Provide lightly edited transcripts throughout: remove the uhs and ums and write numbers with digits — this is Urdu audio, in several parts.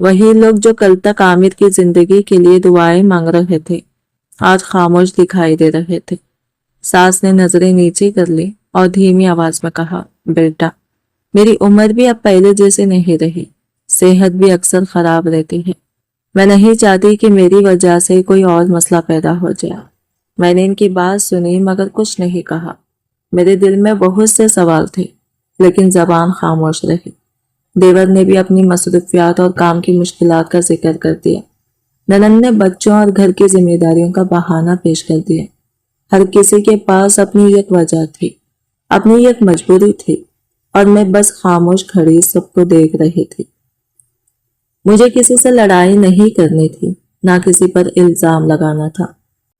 وہی لوگ جو کل تک عامر کی زندگی کے لیے دعائیں مانگ رہے تھے آج خاموش دکھائی دے رہے تھے۔ ساس نے نظریں نیچے کر لی اور دھیمی آواز میں کہا، بیٹا میری عمر بھی اب پہلے جیسے نہیں رہی، صحت بھی اکثر خراب رہتی ہے، میں نہیں چاہتی کہ میری وجہ سے کوئی اور مسئلہ پیدا ہو جائے۔ میں نے ان کی بات سنی مگر کچھ نہیں کہا۔ میرے دل میں بہت سے سوال تھے لیکن زبان خاموش رہی۔ دیور نے بھی اپنی مصروفیات اور کام کی مشکلات کا ذکر کر دیا۔ ننند نے بچوں اور گھر کی ذمہ داریوں کا بہانہ پیش کر دیا۔ ہر کسی کے پاس اپنی ایک وجہ تھی، اپنی ایک مجبوری تھی، اور میں بس خاموش کھڑی سب کو دیکھ رہی تھی۔ مجھے کسی سے لڑائی نہیں کرنی تھی، نہ کسی پر الزام لگانا تھا،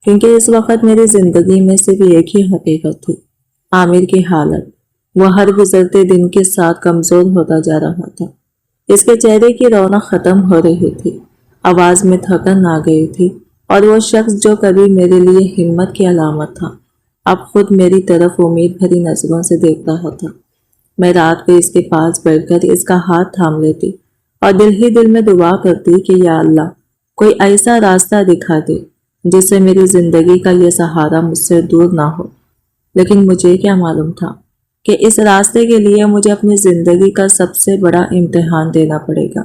کیونکہ اس وقت میری زندگی میں صرف ایک ہی حقیقت تھی، عامر کی حالت۔ وہ ہر گزرتے دن کے ساتھ کمزور ہوتا جا رہا تھا۔ اس کے چہرے کی رونق ختم ہو رہی تھی، آواز میں تھکن آ گئی تھی، اور وہ شخص جو کبھی میرے لیے ہمت کی علامت تھا اب خود میری طرف امید بھری نظروں سے دیکھ رہا تھا۔ میں رات کو اس کے پاس بیٹھ کر اس کا ہاتھ تھام لیتی اور دل ہی دل میں دعا کرتی کہ یا اللہ کوئی ایسا راستہ دکھا دے جس سے میری زندگی کا یہ سہارا مجھ سے دور نہ ہو۔ لیکن مجھے کیا معلوم تھا کہ اس راستے کے لیے مجھے اپنی زندگی کا سب سے بڑا امتحان دینا پڑے گا۔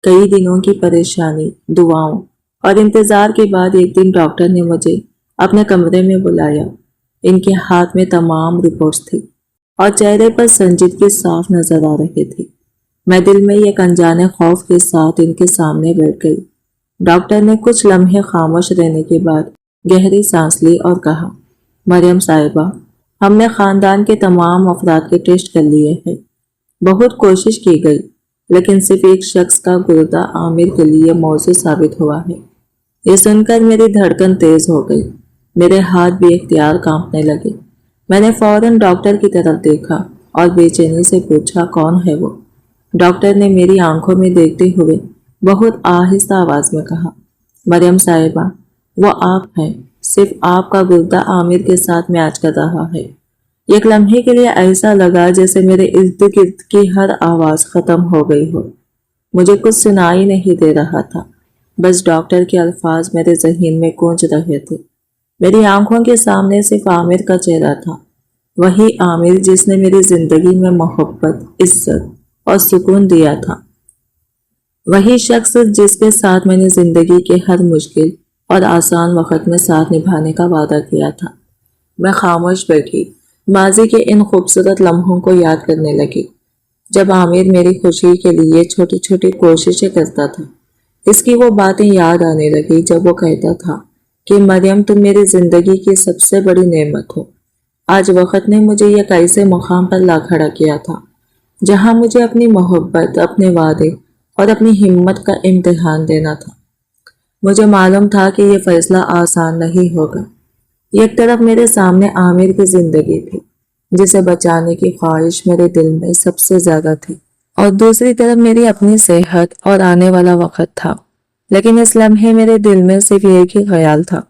کئی دنوں کی پریشانی، دعاؤں اور انتظار کے بعد ایک دن ڈاکٹر نے مجھے اپنے کمرے میں بلایا۔ ان کے ہاتھ میں تمام رپورٹس تھی اور چہرے پر سنجیدگی صاف نظر آ رہی تھی۔ میں دل میں ایک انجانے خوف کے ساتھ ان کے سامنے بیٹھ گئی۔ ڈاکٹر نے کچھ لمحے خاموش رہنے کے بعد گہری سانس لی اور کہا، مریم صاحبہ، ہم نے خاندان کے تمام افراد کے ٹیسٹ کر لیے ہیں۔ بہت کوشش کی گئی لیکن صرف ایک شخص کا گردہ عامر کے لیے موضوع ثابت ہوا ہے۔ یہ سن کر میری دھڑکن تیز ہو گئی، میرے ہاتھ بھی اختیار کانپنے لگے۔ میں نے فوراً ڈاکٹر کی طرف دیکھا اور بے چینی سے پوچھا، کون ہے وہ؟ ڈاکٹر نے میری آنکھوں میں دیکھتے ہوئے بہت آہستہ آواز میں کہا، مریم صاحبہ، وہ آپ ہیں، صرف آپ کا گردہ عامر کے ساتھ میچ کر رہا ہے۔ ایک لمحے کے لیے ایسا لگا جیسے میرے ارد گرد کی ہر آواز ختم ہو گئی ہو۔ مجھے کچھ سنائی نہیں دے رہا تھا، بس ڈاکٹر کے الفاظ میرے ذہن میں گونج رہے تھے۔ میری آنکھوں کے سامنے صرف عامر کا چہرہ تھا، وہی عامر جس نے میری زندگی میں محبت، عزت اور سکون دیا تھا، وہی شخص جس کے ساتھ میں نے زندگی کے ہر مشکل اور آسان وقت میں ساتھ نبھانے کا وعدہ کیا تھا۔ میں خاموش بیٹھی، ماضی کے ان خوبصورت لمحوں کو یاد کرنے لگی جب عامر میری خوشی کے لیے چھوٹی چھوٹی کوششیں کرتا تھا۔ اس کی وہ باتیں یاد آنے لگی جب وہ کہتا تھا کہ مریم تم میری زندگی کی سب سے بڑی نعمت ہو۔ آج وقت نے مجھے ایک ایسے مقام پر لا کھڑا کیا تھا جہاں مجھے اپنی محبت، اپنے وعدے اور اپنی ہمت کا امتحان دینا تھا۔ مجھے معلوم تھا کہ یہ فیصلہ آسان نہیں ہوگا۔ ایک طرف میرے سامنے عامر کی زندگی تھی جسے بچانے کی خواہش میرے دل میں سب سے زیادہ تھی، اور دوسری طرف میری اپنی صحت اور آنے والا وقت تھا۔ لیکن اس لمحے میرے دل میں صرف ایک ہی خیال تھا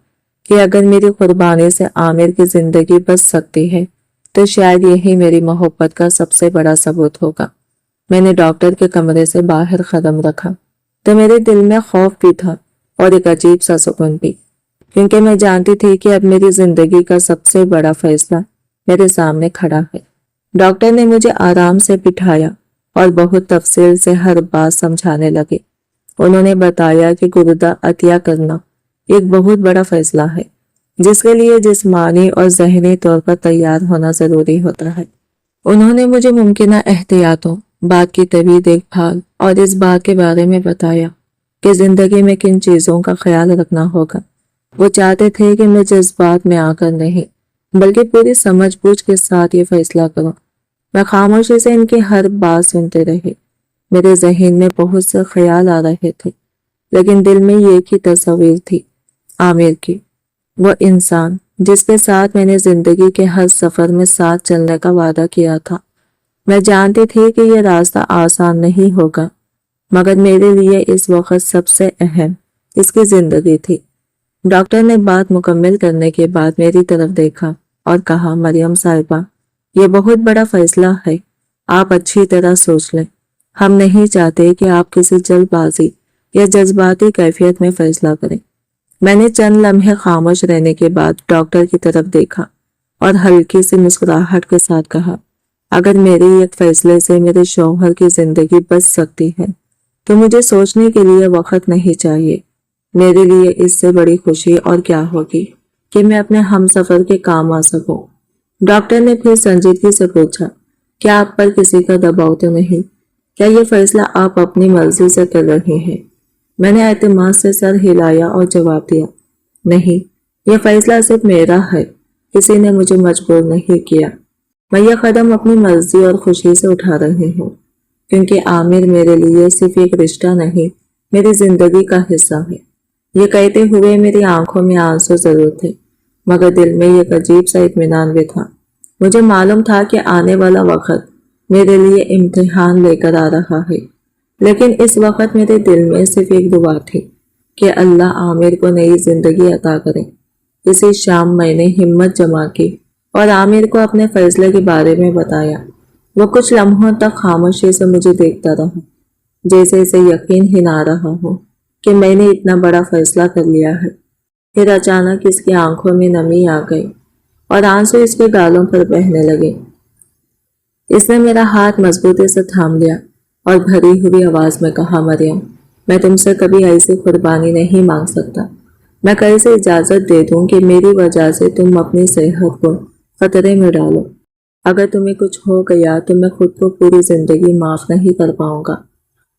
کہ اگر میری قربانی سے عامر کی زندگی بچ سکتی ہے تو شاید یہی میری محبت کا سب سے بڑا ثبوت ہوگا۔ میں نے ڈاکٹر کے کمرے سے باہر قدم رکھا تو میرے دل میں خوف بھی تھا اور ایک عجیب سا سکون بھی، کیونکہ میں جانتی تھی کہ اب میری زندگی کا سب سے بڑا فیصلہ میرے سامنے کھڑا ہے۔ ڈاکٹر نے مجھے آرام سے بٹھایا اور بہت تفصیل سے ہر بات سمجھانے لگے۔ انہوں نے بتایا کہ گردہ عطیہ کرنا ایک بہت بڑا فیصلہ ہے جس کے لیے جسمانی اور ذہنی طور پر تیار ہونا ضروری ہوتا ہے۔ انہوں نے مجھے ممکنہ احتیاطوں، بعد کی طبی دیکھ بھال اور اس بات کے بارے میں بتایا کہ زندگی میں کن چیزوں کا خیال رکھنا ہوگا۔ وہ چاہتے تھے کہ میں جذبات میں آ کر نہیں بلکہ پوری سمجھ بوجھ کے ساتھ یہ فیصلہ کروں۔ میں خاموشی سے ان کی ہر بات سنتے رہی۔ میرے ذہن میں بہت سے خیال آ رہے تھے لیکن دل میں ایک ہی تصویر تھی، عامر کی، وہ انسان جس کے ساتھ میں نے زندگی کے ہر سفر میں ساتھ چلنے کا وعدہ کیا تھا۔ میں جانتی تھی کہ یہ راستہ آسان نہیں ہوگا مگر میرے لیے اس وقت سب سے اہم اس کی زندگی تھی۔ ڈاکٹر نے بات مکمل کرنے کے بعد میری طرف دیکھا اور کہا، مریم صاحبہ، یہ بہت بڑا فیصلہ ہے، آپ اچھی طرح سوچ لیں۔ ہم نہیں چاہتے کہ آپ کسی جلد بازی یا جذباتی کیفیت میں فیصلہ کریں۔ میں نے چند لمحے خاموش رہنے کے بعد ڈاکٹر کی طرف دیکھا اور ہلکی سی مسکراہٹ کے ساتھ کہا، اگر میری ایک فیصلے سے میرے شوہر کی زندگی بچ سکتی ہے تو مجھے سوچنے کے لیے وقت نہیں چاہیے۔ میرے لیے اس سے بڑی خوشی اور کیا ہوگی کہ میں اپنے ہم سفر کے کام آ سکوں۔ ڈاکٹر نے پھر سنجیدگی سے پوچھا، کیا آپ پر کسی کا دباؤ تو نہیں؟ کیا یہ فیصلہ آپ اپنی مرضی سے کر رہے ہیں؟ میں نے اعتماد سے سر ہلایا اور جواب دیا، نہیں، یہ فیصلہ صرف میرا ہے، کسی نے مجھے مجبور نہیں کیا۔ میں یہ قدم اپنی مرضی اور خوشی سے اٹھا رہی ہوں، کیونکہ عامر میرے لیے صرف ایک رشتہ نہیں، میری زندگی کا حصہ ہے۔ یہ کہتے ہوئے میری آنکھوں میں آنسو ضرور تھے، مگر دل میں ایک عجیب سا اطمینان بھی تھا۔ مجھے معلوم تھا کہ آنے والا وقت میرے لیے امتحان لے کر آ رہا ہے، لیکن اس وقت میرے دل میں صرف ایک دعا تھی کہ اللہ عامر کو نئی زندگی عطا کرے۔ اسی شام میں نے ہمت جمع کی اور عامر کو اپنے فیصلے کے بارے میں بتایا۔ وہ کچھ لمحوں تک خاموشی سے مجھے دیکھتا رہا، جیسے اسے یقین ہی نہ رہا ہو کہ میں نے اتنا بڑا فیصلہ کر لیا ہے۔ پھر اچانک اس کی آنکھوں میں نمی آ گئی اور آنسو اس کے گالوں پر بہنے لگے۔ اس نے میرا ہاتھ مضبوطی سے تھام لیا اور بھری ہوئی آواز میں کہا، مریم، میں تم سے کبھی ایسی قربانی نہیں مانگ سکتا۔ میں کیسے اجازت دے دوں کہ میری وجہ سے تم اپنی صحت کو خطرے میں ڈالو؟ اگر تمہیں کچھ ہو گیا تو میں خود کو پوری زندگی معاف نہیں کر پاؤں گا۔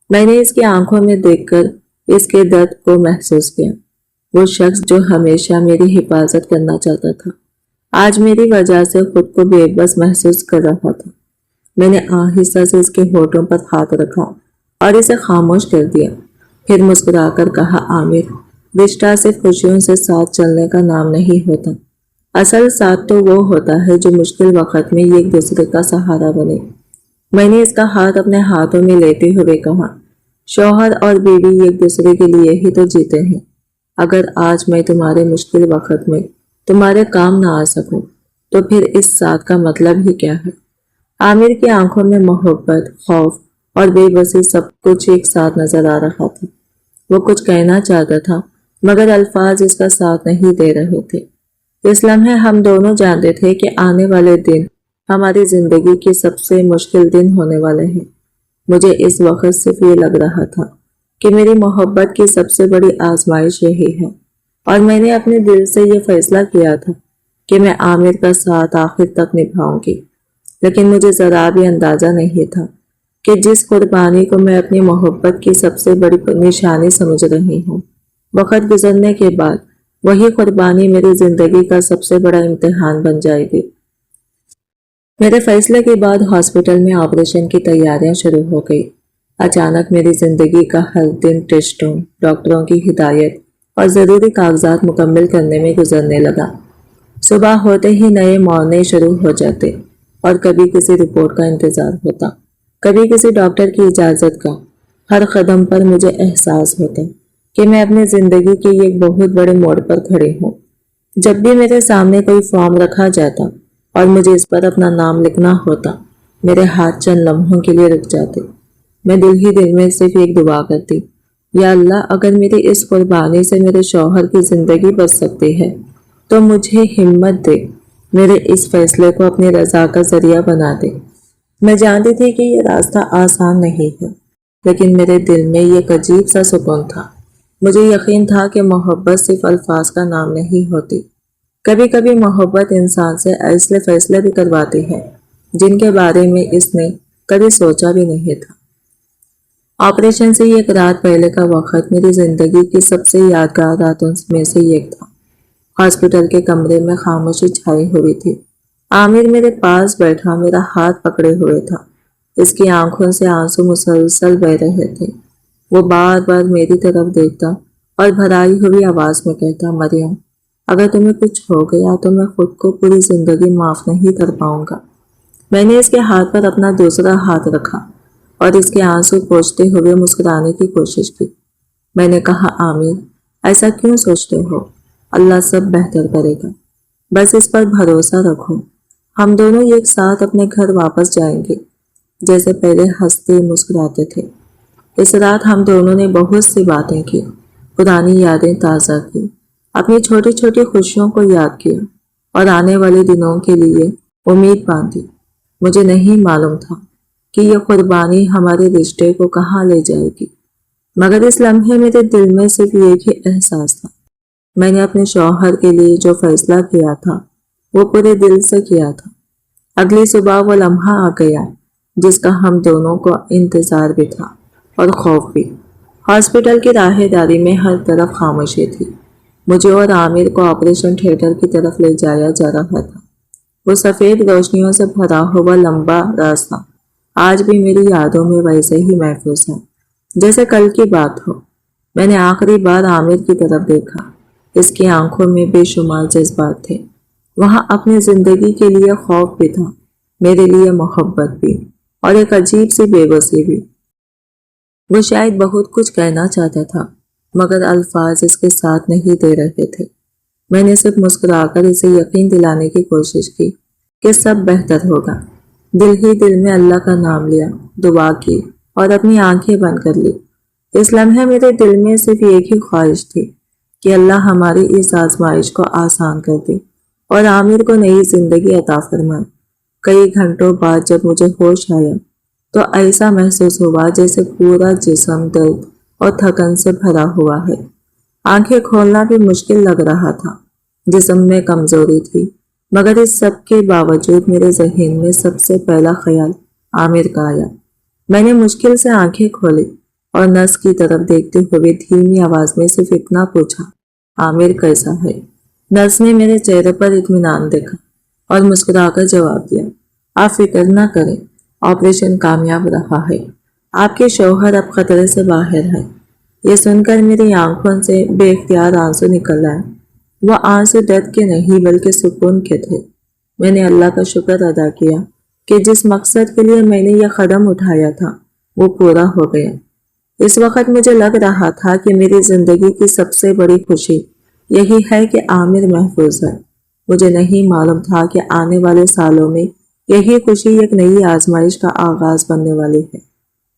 میں نے اس کی آنکھوں میں دیکھ کر اس کے درد کو محسوس کیا۔ وہ شخص جو ہمیشہ میری حفاظت کرنا چاہتا تھا، آج میری وجہ سے خود کو بے بس محسوس کر رہا تھا۔ میں نے آہستہ سے اس کے ہونٹوں پر ہاتھ رکھا اور اسے خاموش کر دیا، پھر مسکرا کر کہا، عامر، رشتہ صرف خوشیوں سے ساتھ چلنے کا نام نہیں ہوتا، اصل ساتھ تو وہ ہوتا ہے جو مشکل وقت میں ایک دوسرے کا سہارا بنے۔ میں نے اس کا ہاتھ اپنے ہاتھوں میں لیتے ہوئے کہا، شوہر اور بیوی ایک دوسرے کے لیے ہی تو جیتے ہیں۔ اگر آج میں تمہارے مشکل وقت میں تمہارے کام نہ آ سکوں تو پھر اس ساتھ کا مطلب ہی کیا ہے؟ عامر کی آنکھوں میں محبت، خوف اور بے بسی سب کچھ ایک ساتھ نظر آ رہا تھا۔ وہ کچھ کہنا چاہتا تھا مگر الفاظ اس کا ساتھ نہیں دے رہے تھے۔ اس لمحے ہم دونوں جانتے تھے کہ آنے والے دن ہماری زندگی کے سب سے مشکل دن ہونے والے ہیں۔ مجھے اس وقت صرف یہ لگ رہا تھا کہ میری محبت کی سب سے بڑی آزمائش یہی ہے، اور میں نے اپنے دل سے یہ فیصلہ کیا تھا کہ میں عامر کا ساتھ آخر تک نبھاؤں گی۔ لیکن مجھے ذرا بھی اندازہ نہیں تھا کہ جس قربانی کو میں اپنی محبت کی سب سے بڑی نشانی سمجھ رہی ہوں، وقت گزرنے کے بعد وہی قربانی میری زندگی کا سب سے بڑا امتحان بن جائے گی۔ میرے فیصلے کے بعد ہاسپٹل میں آپریشن کی تیاریاں شروع ہو گئی۔ اچانک میری زندگی کا ہر دن ٹیسٹوں، ڈاکٹروں کی ہدایت اور ضروری کاغذات مکمل کرنے میں گزرنے لگا۔ صبح ہوتے ہی نئے معائنے شروع ہو جاتے اور کبھی کسی رپورٹ کا انتظار ہوتا، کبھی کسی ڈاکٹر کی اجازت کا۔ ہر قدم پر مجھے احساس ہوتا کہ میں اپنی زندگی کے ایک بہت بڑے موڑ پر کھڑی ہوں۔ جب بھی میرے سامنے کوئی فارم رکھا جاتا اور مجھے اس پر اپنا نام لکھنا ہوتا، میرے ہاتھ چند لمحوں کے لیے رک جاتے۔ میں دل ہی دل میں صرف ایک دعا کرتی، یا اللہ، اگر میری اس قربانی سے میرے شوہر کی زندگی بچ سکتی ہے تو مجھے ہمت دے، میرے اس فیصلے کو اپنی رضا کا ذریعہ بنا دے۔ میں جانتی تھی کہ یہ راستہ آسان نہیں ہے، لیکن میرے دل میں ایک عجیب سا سکون تھا۔ مجھے یقین تھا کہ محبت صرف الفاظ کا نام نہیں ہوتی، کبھی کبھی محبت انسان سے ایسے فیصلے بھی کرواتی ہے جن کے بارے میں اس نے کبھی سوچا بھی نہیں تھا۔ آپریشن سے ایک رات پہلے کا وقت میری زندگی کی سب سے یادگار راتوں میں سے ایک تھا۔ ہاسپٹل کے کمرے میں خاموشی چھائی ہوئی تھی۔ عامر میرے پاس بیٹھا میرا ہاتھ پکڑے ہوئے تھا، اس کی آنکھوں سے آنسو مسلسل بہہ رہے تھے۔ وہ بار بار میری طرف دیکھتا اور بھرائی ہوئی آواز میں کہتا، مریم، اگر تمہیں کچھ ہو گیا تو میں خود کو پوری زندگی معاف نہیں کر پاؤں گا۔ میں نے اس کے ہاتھ پر اپنا دوسرا ہاتھ رکھا اور اس کے آنسو پوچھتے ہوئے مسکرانے کی کوشش کی۔ میں نے کہا، عامر، ایسا کیوں سوچتے ہو؟ اللہ سب بہتر کرے گا، بس اس پر بھروسہ رکھو۔ ہم دونوں ایک ساتھ اپنے گھر واپس جائیں گے۔ جیسے پہلے ہنستے مسکراتے تھے۔ اس رات ہم دونوں نے بہت سی باتیں کی، پرانی یادیں تازہ کی، اپنی چھوٹی چھوٹی خوشیوں کو یاد کیا اور آنے والے دنوں کے لیے امید باندھی۔ مجھے نہیں معلوم تھا کہ یہ قربانی ہمارے رشتے کو کہاں لے جائے گی، مگر اس لمحے میرے دل میں صرف ایک ہی احساس تھا۔ میں نے اپنے شوہر کے لیے جو فیصلہ کیا تھا وہ پورے دل سے کیا تھا۔ اگلی صبح وہ لمحہ آ گیا جس کا ہم دونوں کو انتظار بھی تھا اور خوف بھی۔ ہاسپٹل کی راہ داری میں ہر طرف خاموشی تھی۔ مجھے اور عامر کو آپریشن تھیٹر کی طرف لے جایا جا رہا تھا۔ وہ سفید روشنیوں سے بھرا ہوا لمبا راستہ آج بھی میری یادوں میں ویسے ہی محفوظ ہے جیسے کل کی بات ہو۔ میں نے آخری بار عامر کی طرف دیکھا۔ اس کی آنکھوں میں بے شمار جذبات تھے۔ وہاں اپنی زندگی کے لیے خوف بھی تھا، میرے لیے محبت بھی، اور ایک عجیب سی بے بسی بھی۔ وہ شاید بہت کچھ کہنا چاہتا تھا مگر الفاظ اس کے ساتھ نہیں دے رہے تھے۔ میں نے صرف مسکرا کر اسے یقین دلانے کی کوشش کی کہ سب بہتر ہوگا۔ دل ہی دل میں اللہ کا نام لیا، دعا کی اور اپنی آنکھیں بند کر لی۔ اس لمحے میرے دل میں صرف ایک ہی خواہش تھی کہ اللہ ہماری اس آزمائش کو آسان کر دے اور عامر کو نئی زندگی عطا فرمائے۔ کئی گھنٹوں بعد جب مجھے ہوش آیا تو ایسا محسوس ہوا جیسے پورا جسم درد اور تھکن سے بھرا ہوا ہے۔ آنکھیں کھولنا بھی مشکل لگ رہا تھا، جسم میں کمزوری تھی، مگر اس سب کے باوجود میرے ذہن میں سب سے پہلا خیال عامر کا آیا۔ میں نے مشکل سے آنکھیں کھولی اور نرس کی طرف دیکھتے ہوئے دھیمی آواز میں صرف اتنا پوچھا، عامر کیسا ہے؟ نرس نے میرے چہرے پر اطمینان دیکھا اور مسکرا کر جواب دیا، آپ فکر نہ کریں، آپریشن کامیاب رہا ہے، آپ کے شوہر اب خطرے سے باہر ہیں۔ یہ سن کر میری آنکھوں سے بے اختیار آنسو نکل آئے۔ وہ آنسو درد کے نہیں بلکہ سکون کے تھے۔ میں نے اللہ کا شکر ادا کیا کہ جس مقصد کے لیے میں نے یہ قدم اٹھایا تھا وہ پورا ہو گیا۔ اس وقت مجھے لگ رہا تھا کہ میری زندگی کی سب سے بڑی خوشی یہی ہے کہ عامر محفوظ ہے۔ مجھے نہیں معلوم تھا کہ آنے والے سالوں میں یہی خوشی ایک نئی آزمائش کا آغاز بننے والی ہے۔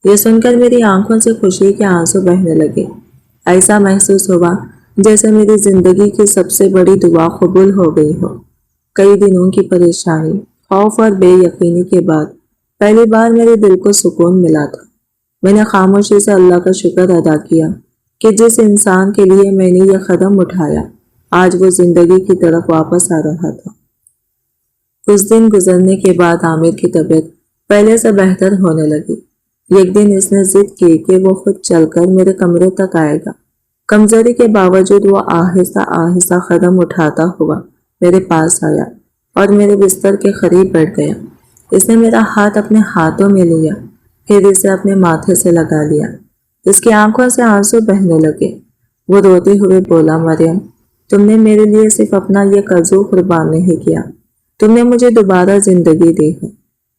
یہ سن کر میری آنکھوں سے خوشی کے آنسو بہنے لگے۔ ایسا محسوس ہوا جیسے میری زندگی کی سب سے بڑی دعا قبول ہو گئی ہو۔ کئی دنوں کی پریشانی، خوف اور بے یقینی کے بعد پہلی بار میرے دل کو سکون ملا تھا۔ میں نے خاموشی سے اللہ کا شکر ادا کیا کہ جس انسان کے لیے میں نے یہ قدم اٹھایا آج وہ زندگی کی طرف واپس آ رہا تھا۔ کچھ دن گزرنے کے بعد عامر کی طبیعت پہلے سے بہتر ہونے لگی۔ ایک دن اس نے ضد کی کہ وہ خود چل کر میرے کمرے تک آئے گا۔ کمزوری کے باوجود وہ آہستہ آہستہ قدم اٹھاتا ہوا میرے پاس آیا اور میرے بستر کے قریب بیٹھ گیا۔ اس نے میرا ہاتھ اپنے ہاتھوں میں لیا، پھر اسے اپنے ماتھے سے لگا لیا۔ اس کی آنکھوں سے آنسو بہنے لگے۔ وہ روتے ہوئے بولا، مریم، تم نے میرے لیے صرف اپنا یہ کزو قربان نہیں کیا، تم نے مجھے دوبارہ زندگی دی ہے۔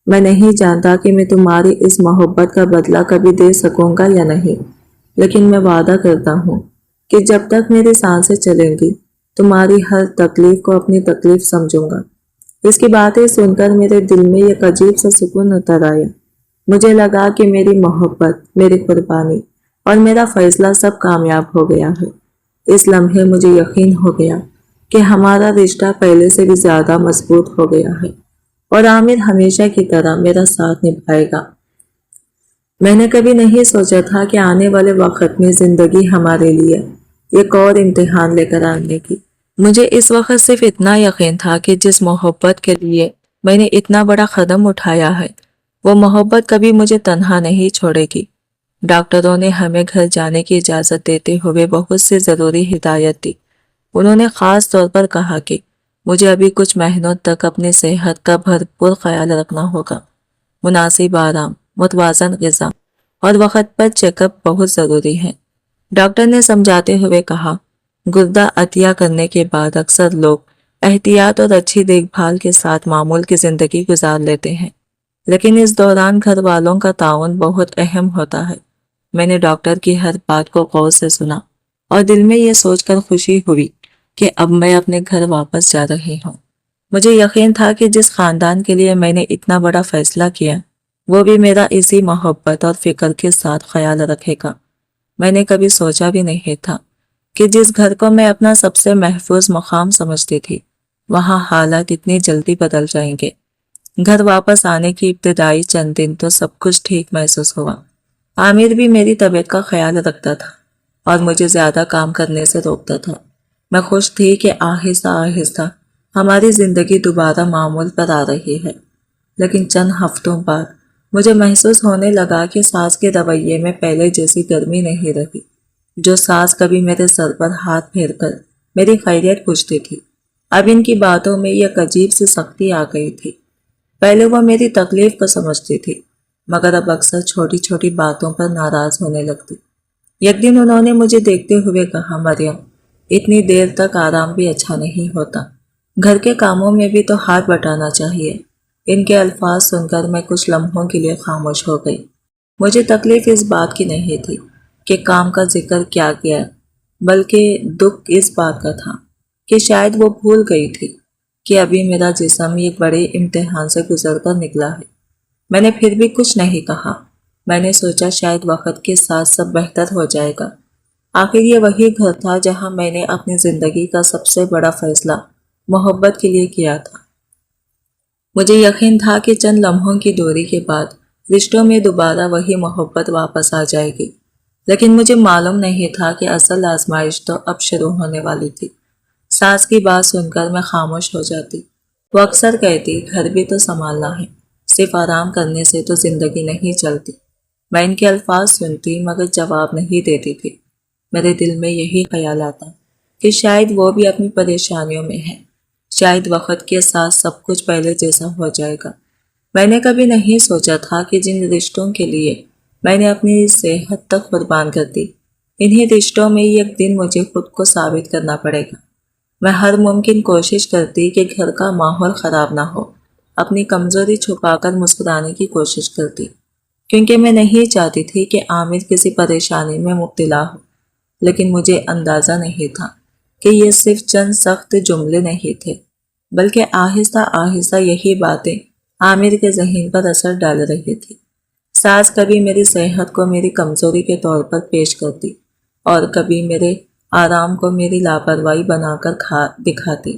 میں نہیں جانتا کہ میں تمہاری اس محبت کا بدلہ کبھی دے سکوں گا یا نہیں، لیکن میں وعدہ کرتا ہوں کہ جب تک میری سانسیں چلیں گی تمہاری ہر تکلیف کو اپنی تکلیف سمجھوں گا۔ اس کی باتیں سن کر میرے دل میں ایک عجیب سا سکون اتر آیا۔ مجھے لگا کہ میری محبت، میری قربانی اور میرا فیصلہ سب کامیاب ہو گیا ہے۔ اس لمحے مجھے یقین ہو گیا کہ ہمارا رشتہ پہلے سے بھی زیادہ مضبوط ہو گیا ہے اور عامر ہمیشہ کی طرح میرا ساتھ نبھائے گا۔ میں نے کبھی نہیں سوچا تھا کہ آنے والے وقت میں زندگی ہمارے لیے ایک اور امتحان لے کر آنے کی۔ مجھے اس وقت صرف اتنا یقین تھا کہ جس محبت کے لیے میں نے اتنا بڑا قدم اٹھایا ہے وہ محبت کبھی مجھے تنہا نہیں چھوڑے گی۔ ڈاکٹروں نے ہمیں گھر جانے کی اجازت دیتے ہوئے بہت سی ضروری ہدایت دی۔ انہوں نے خاص طور پر کہا کہ مجھے ابھی کچھ مہینوں تک اپنی صحت کا بھرپور خیال رکھنا ہوگا۔ مناسب آرام، متوازن غذا اور وقت پر چیک اپ بہت ضروری ہے۔ ڈاکٹر نے سمجھاتے ہوئے کہا، گردہ عطیہ کرنے کے بعد اکثر لوگ احتیاط اور اچھی دیکھ بھال کے ساتھ معمول کی زندگی گزار لیتے ہیں، لیکن اس دوران گھر والوں کا تعاون بہت اہم ہوتا ہے۔ میں نے ڈاکٹر کی ہر بات کو غور سے سنا اور دل میں یہ سوچ کر خوشی ہوئی کہ اب میں اپنے گھر واپس جا رہی ہوں۔ مجھے یقین تھا کہ جس خاندان کے لیے میں نے اتنا بڑا فیصلہ کیا وہ بھی میرا اسی محبت اور فکر کے ساتھ خیال رکھے گا۔ میں نے کبھی سوچا بھی نہیں تھا کہ جس گھر کو میں اپنا سب سے محفوظ مقام سمجھتی تھی وہاں حالات اتنی جلدی بدل جائیں گے۔ گھر واپس آنے کی ابتدائی چند دن تو سب کچھ ٹھیک محسوس ہوا۔ عامر بھی میری طبیعت کا خیال رکھتا تھا اور مجھے زیادہ کام کرنے سے روکتا تھا۔ میں خوش تھی کہ آہستہ آہستہ ہماری زندگی دوبارہ معمول پر آ رہی ہے، لیکن چند ہفتوں بعد مجھے محسوس ہونے لگا کہ ساس کے رویے میں پہلے جیسی گرمی نہیں رہی۔ جو ساس کبھی میرے سر پر ہاتھ پھیر کر میری خیریت پوچھتی تھی، اب ان کی باتوں میں ایک عجیب سی سختی آ گئی تھی۔ پہلے وہ میری تکلیف کو سمجھتی تھی، مگر اب اکثر چھوٹی چھوٹی باتوں پر ناراض ہونے لگتی۔ ایک دن انہوں نے مجھے دیکھتے ہوئے کہا، مریم، اتنی دیر تک آرام بھی اچھا نہیں ہوتا، گھر کے کاموں میں بھی تو ہاتھ بٹانا چاہیے۔ ان کے الفاظ سن کر میں کچھ لمحوں کے لیے خاموش ہو گئی۔ مجھے تکلیف اس بات کی نہیں تھی کہ کام کا ذکر کیا گیا، بلکہ دکھ اس بات کا تھا کہ شاید وہ بھول گئی تھی کہ ابھی میرا جسم ایک بڑے امتحان سے گزر کر نکلا ہے۔ میں نے پھر بھی کچھ نہیں کہا۔ میں نے سوچا شاید وقت کے ساتھ سب بہتر ہو جائے گا۔ آخر یہ وہی گھر تھا جہاں میں نے اپنی زندگی کا سب سے بڑا فیصلہ محبت کے لیے کیا تھا۔ مجھے یقین تھا کہ چند لمحوں کی دوری کے بعد رشتوں میں دوبارہ وہی محبت واپس آ جائے گی، لیکن مجھے معلوم نہیں تھا کہ اصل آزمائش تو اب شروع ہونے والی تھی۔ ساس کی بات سن کر میں خاموش ہو جاتی۔ وہ اکثر کہتی، گھر بھی تو سنبھالنا ہے، صرف آرام کرنے سے تو زندگی نہیں چلتی۔ میں ان کے الفاظ سنتی مگر جواب نہیں دیتی تھی۔ میرے دل میں یہی خیال آتا کہ شاید وہ بھی اپنی پریشانیوں میں ہے، شاید وقت کے ساتھ سب کچھ پہلے جیسا ہو جائے گا۔ میں نے کبھی نہیں سوچا تھا کہ جن رشتوں کے لیے میں نے اپنی صحت تک قربان کر دی، انہی رشتوں میں ایک دن مجھے خود کو ثابت کرنا پڑے گا۔ میں ہر ممکن کوشش کرتی کہ گھر کا ماحول خراب نہ ہو، اپنی کمزوری چھپا کر مسکرانے کی کوشش کرتی، کیونکہ میں نہیں چاہتی تھی کہ عامر کسی پریشانی میں مبتلا ہو۔ لیکن مجھے اندازہ نہیں تھا کہ یہ صرف چند سخت جملے نہیں تھے، بلکہ آہستہ آہستہ یہی باتیں عامر کے ذہن پر اثر ڈال رہی تھی۔ ساس کبھی میری صحت کو میری کمزوری کے طور پر پیش کرتی اور کبھی میرے آرام کو میری لاپرواہی بنا کر دکھاتی۔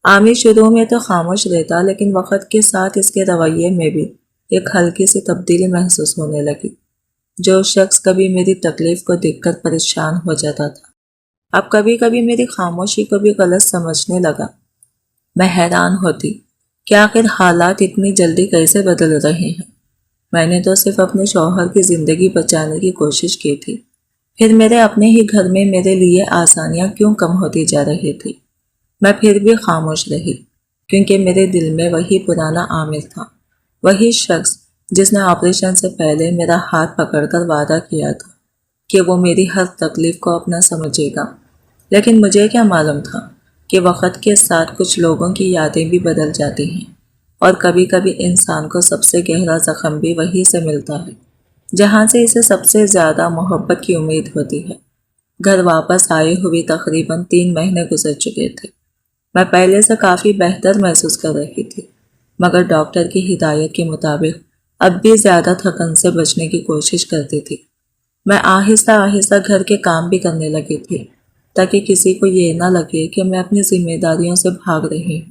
عامر شروع میں تو خاموش رہتا، لیکن وقت کے ساتھ اس کے رویے میں بھی ایک ہلکی سی تبدیلی محسوس ہونے لگی۔ جو شخص کبھی میری تکلیف کو دیکھ کر پریشان ہو جاتا تھا، اب کبھی کبھی میری خاموشی کو بھی غلط سمجھنے لگا۔ میں حیران ہوتی کہ آخر حالات اتنی جلدی کیسے بدل رہے ہیں۔ میں نے تو صرف اپنے شوہر کی زندگی بچانے کی کوشش کی تھی، پھر میرے اپنے ہی گھر میں میرے لیے آسانیاں کیوں کم ہوتی جا رہی تھی؟ میں پھر بھی خاموش رہی، کیونکہ میرے دل میں وہی پرانا عامر تھا، وہی شخص جس نے آپریشن سے پہلے میرا ہاتھ پکڑ کر وعدہ کیا تھا کہ وہ میری ہر تکلیف کو اپنا سمجھے گا۔ لیکن مجھے کیا معلوم تھا کہ وقت کے ساتھ کچھ لوگوں کی یادیں بھی بدل جاتی ہیں، اور کبھی کبھی انسان کو سب سے گہرا زخم بھی وہی سے ملتا ہے جہاں سے اسے سب سے زیادہ محبت کی امید ہوتی ہے۔ گھر واپس آئے ہوئے تقریباً 3 مہینے گزر چکے تھے۔ میں پہلے سے کافی بہتر محسوس کر رہی تھی، مگر ڈاکٹر کی ہدایت کے مطابق اب بھی زیادہ تھکن سے بچنے کی کوشش کرتی تھی۔ میں آہستہ آہستہ گھر کے کام بھی کرنے لگی تھی تاکہ کسی کو یہ نہ لگے کہ میں اپنی ذمہ داریوں سے بھاگ رہی ہوں۔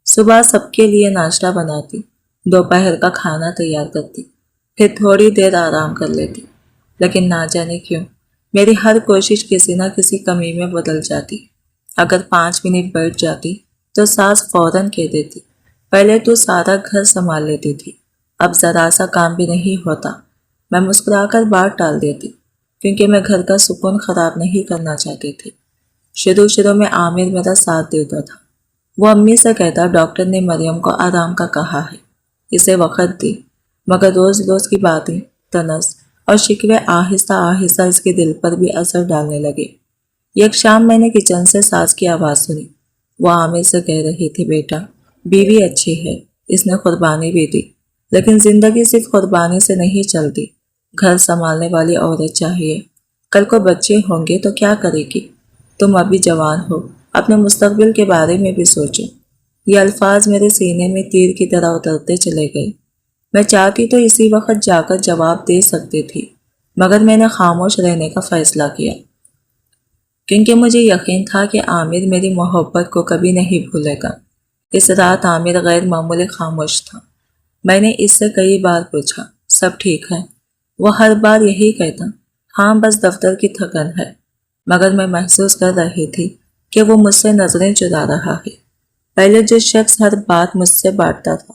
صبح سب کے لیے ناشتہ بناتی، دوپہر کا کھانا تیار کرتی، پھر تھوڑی دیر آرام کر لیتی، لیکن نہ جانے کیوں میری ہر کوشش کسی نہ کسی کمی میں بدل جاتی۔ اگر 5 منٹ بیٹھ جاتی تو ساس فوراً کہہ دیتی، پہلے تو سارا گھر سنبھال لیتی تھی، اب ذرا سا کام بھی نہیں ہوتا۔ میں مسکرا کر بات ٹال دیتی، کیونکہ میں گھر کا سکون خراب نہیں کرنا چاہتی تھی۔ شروع میں عامر میرا ساتھ دیتا تھا۔ وہ امی سے کہتا، ڈاکٹر نے مریم کو آرام کا کہا ہے، اسے وقت دی، مگر روز روز کی باتیں، تنز اور شکوے آہستہ آہستہ اس کے دل پر بھی اثر ڈالنے لگے۔ ایک شام میں نے کچن سے ساس کی آواز سنی۔ وہ عامر سے کہہ رہی تھی، بیٹا، بیوی اچھی ہے، اس نے قربانی بھی دی، لیکن زندگی صرف قربانی سے نہیں چلتی، گھر سنبھالنے والی عورت چاہیے۔ کل کو بچے ہوں گے تو کیا کرے گی؟ تم ابھی جوان ہو، اپنے مستقبل کے بارے میں بھی سوچو۔ یہ الفاظ میرے سینے میں تیر کی طرح اترتے چلے گئے۔ میں چاہتی تو اسی وقت جا کر جواب دے سکتی تھی، مگر میں نے خاموش رہنے کا فیصلہ کیا، کیونکہ مجھے یقین تھا کہ عامر میری محبت کو کبھی نہیں بھولے گا۔ اس رات عامر غیر معمولی خاموش تھا۔ میں نے اس سے کئی بار پوچھا، سب ٹھیک ہے؟ وہ ہر بار یہی کہتا، ہاں بس دفتر کی تھکن ہے، مگر میں محسوس کر رہی تھی کہ وہ مجھ سے نظریں چرا رہا ہے۔ پہلے جو شخص ہر بات مجھ سے بانٹتا تھا،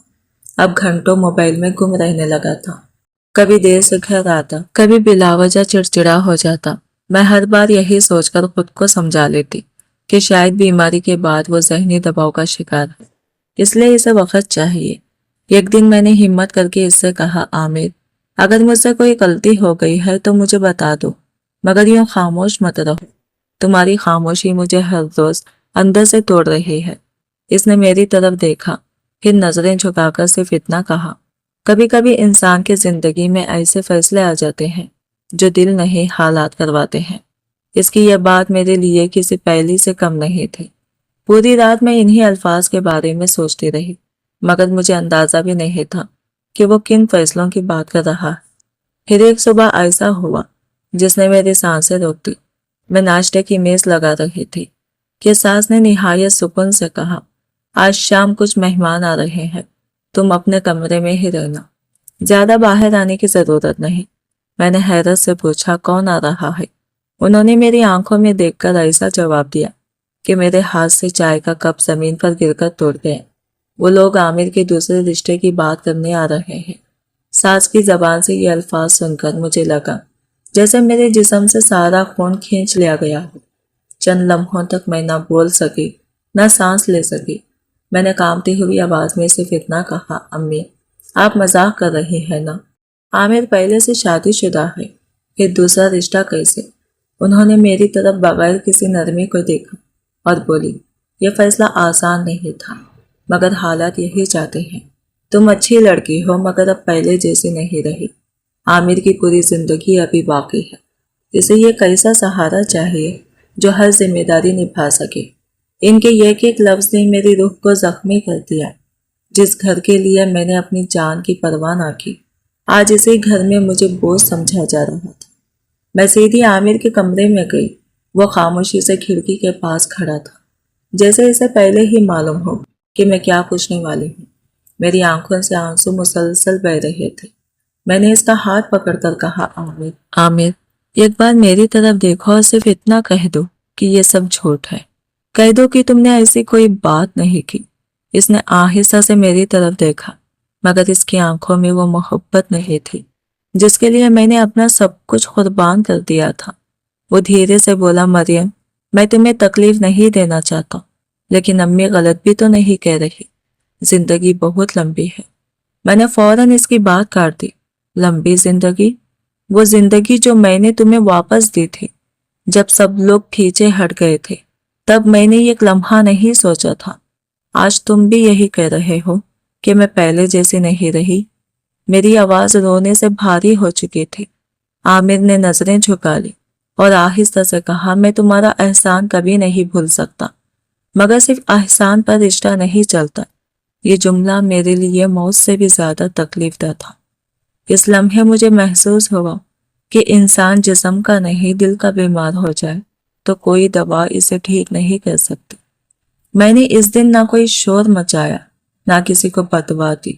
اب گھنٹوں موبائل میں گم رہنے لگا تھا۔ کبھی دیر سے گھر آتا، کبھی بلا وجہ چڑچڑا ہو جاتا۔ میں ہر بار یہی سوچ کر خود کو سمجھا لیتی کہ شاید بیماری کے بعد وہ ذہنی دباؤ کا شکار ہے، اس لیے اسے وقت چاہیے۔ ایک دن میں نے ہمت کر کے اس سے کہا، عامر اگر مجھ سے کوئی غلطی ہو گئی ہے تو مجھے بتا دو، مگر یوں خاموش مت رہو، تمہاری خاموشی مجھے ہر روز اندر سے توڑ رہی ہے۔ اس نے میری طرف دیکھا، پھر نظریں جھکا کر صرف اتنا کہا، کبھی کبھی انسان کی زندگی میں ایسے فیصلے آ جاتے ہیں جو دل نہیں حالات کرواتے ہیں۔ اس کی یہ بات میرے لیے کسی پہلی سے کم نہیں تھی۔ پوری رات میں انہی الفاظ کے بارے میں سوچتی رہی، مگر مجھے اندازہ بھی نہیں تھا کہ وہ کن فیصلوں کی بات کر رہا ہے۔ پھر ایک صبح ایسا ہوا جس نے میری سانسیں روک دی۔ میں ناشتے کی میز لگا رہی تھی کہ ساس نے نہایت سکون سے کہا، آج شام کچھ مہمان آ رہے ہیں، تم اپنے کمرے میں ہی رہنا، زیادہ باہر آنے کی ضرورت نہیں۔ میں نے حیرت سے پوچھا، کون آ رہا ہے؟ انہوں نے میری آنکھوں میں دیکھ کر ایسا جواب دیا کہ میرے ہاتھ سے چائے کا کپ زمین پر گر کر ٹوٹ گئے۔ وہ لوگ عامر کے دوسرے رشتے کی بات کرنے آ رہے ہیں۔ ساس کی زبان سے یہ الفاظ سن کر مجھے لگا جیسے میرے جسم سے سارا خون کھینچ لیا گیا ہو۔ چند لمحوں تک میں نہ بول سکی نہ سانس لے سکی۔ میں نے کانپتی ہوئی آواز میں صرف اتنا کہا، امی آپ مذاق کر رہی ہیں نا؟ عامر پہلے سے شادی شدہ ہے، پھر دوسرا رشتہ کیسے؟ انہوں نے میری طرف بغیر کسی نرمی کو دیکھا اور بولی، یہ فیصلہ آسان نہیں تھا، مگر حالات یہی چاہتے ہیں۔ تم اچھی لڑکی ہو مگر اب پہلے جیسی نہیں رہی۔ عامر کی پوری زندگی ابھی باقی ہے، اسے یہ کیسا سہارا چاہیے جو ہر ذمہ داری نبھا سکے۔ ان کے ایک ایک لفظ نے میری روح کو زخمی کر دیا۔ جس گھر کے لیے میں نے اپنی جان کی پرواہ نہ کی، آج اسی گھر میں مجھے بوجھ سمجھا جا رہا تھا۔ میں سیدھی عامر کے کمرے میں گئی۔ وہ خاموشی سے کھڑکی کے پاس کھڑا تھا، جیسے اسے پہلے ہی معلوم ہو کہ میں کیا پوچھنے والی ہوں۔ میری آنکھوں سے آنسو مسلسل بہہ رہے تھے۔ میں نے اس کا ہاتھ پکڑ کر کہا، عامر ایک بار میری طرف دیکھو اور صرف اتنا کہہ دو کہ یہ سب جھوٹ ہے۔ کہہ دو کہ تم نے ایسی کوئی بات نہیں کی۔ اس نے آہستہ سے میری طرف دیکھا، مگر اس کی آنکھوں میں وہ محبت نہیں تھی جس کے لیے میں نے اپنا سب کچھ قربان کر دیا تھا۔ وہ دھیرے سے بولا، مریم میں تمہیں تکلیف نہیں دینا چاہتا، لیکن امی غلط بھی تو نہیں کہہ رہی، زندگی بہت لمبی ہے۔ میں نے فوراً اس کی بات کاٹ دی۔ لمبی زندگی؟ وہ زندگی جو میں نے تمہیں واپس دی تھی جب سب لوگ پیچھے ہٹ گئے تھے، تب میں نے ایک لمحہ نہیں سوچا تھا۔ آج تم بھی یہی کہہ رہے ہو کہ میں پہلے جیسی نہیں رہی۔ میری آواز رونے سے بھاری ہو چکی تھی۔ عامر نے نظریں جھکا لی اور آہستہ سے کہا، میں تمہارا احسان کبھی نہیں بھول سکتا، مگر صرف احسان پر رشتہ نہیں چلتا۔ یہ جملہ میرے لیے موت سے بھی زیادہ تکلیف دہ تھا۔ اس لمحے مجھے محسوس ہوا کہ انسان جسم کا نہیں دل کا بیمار ہو جائے تو کوئی دوا اسے ٹھیک نہیں کر سکتی۔ میں نے اس دن نہ کوئی شور مچایا نہ کسی کو بدوا دی۔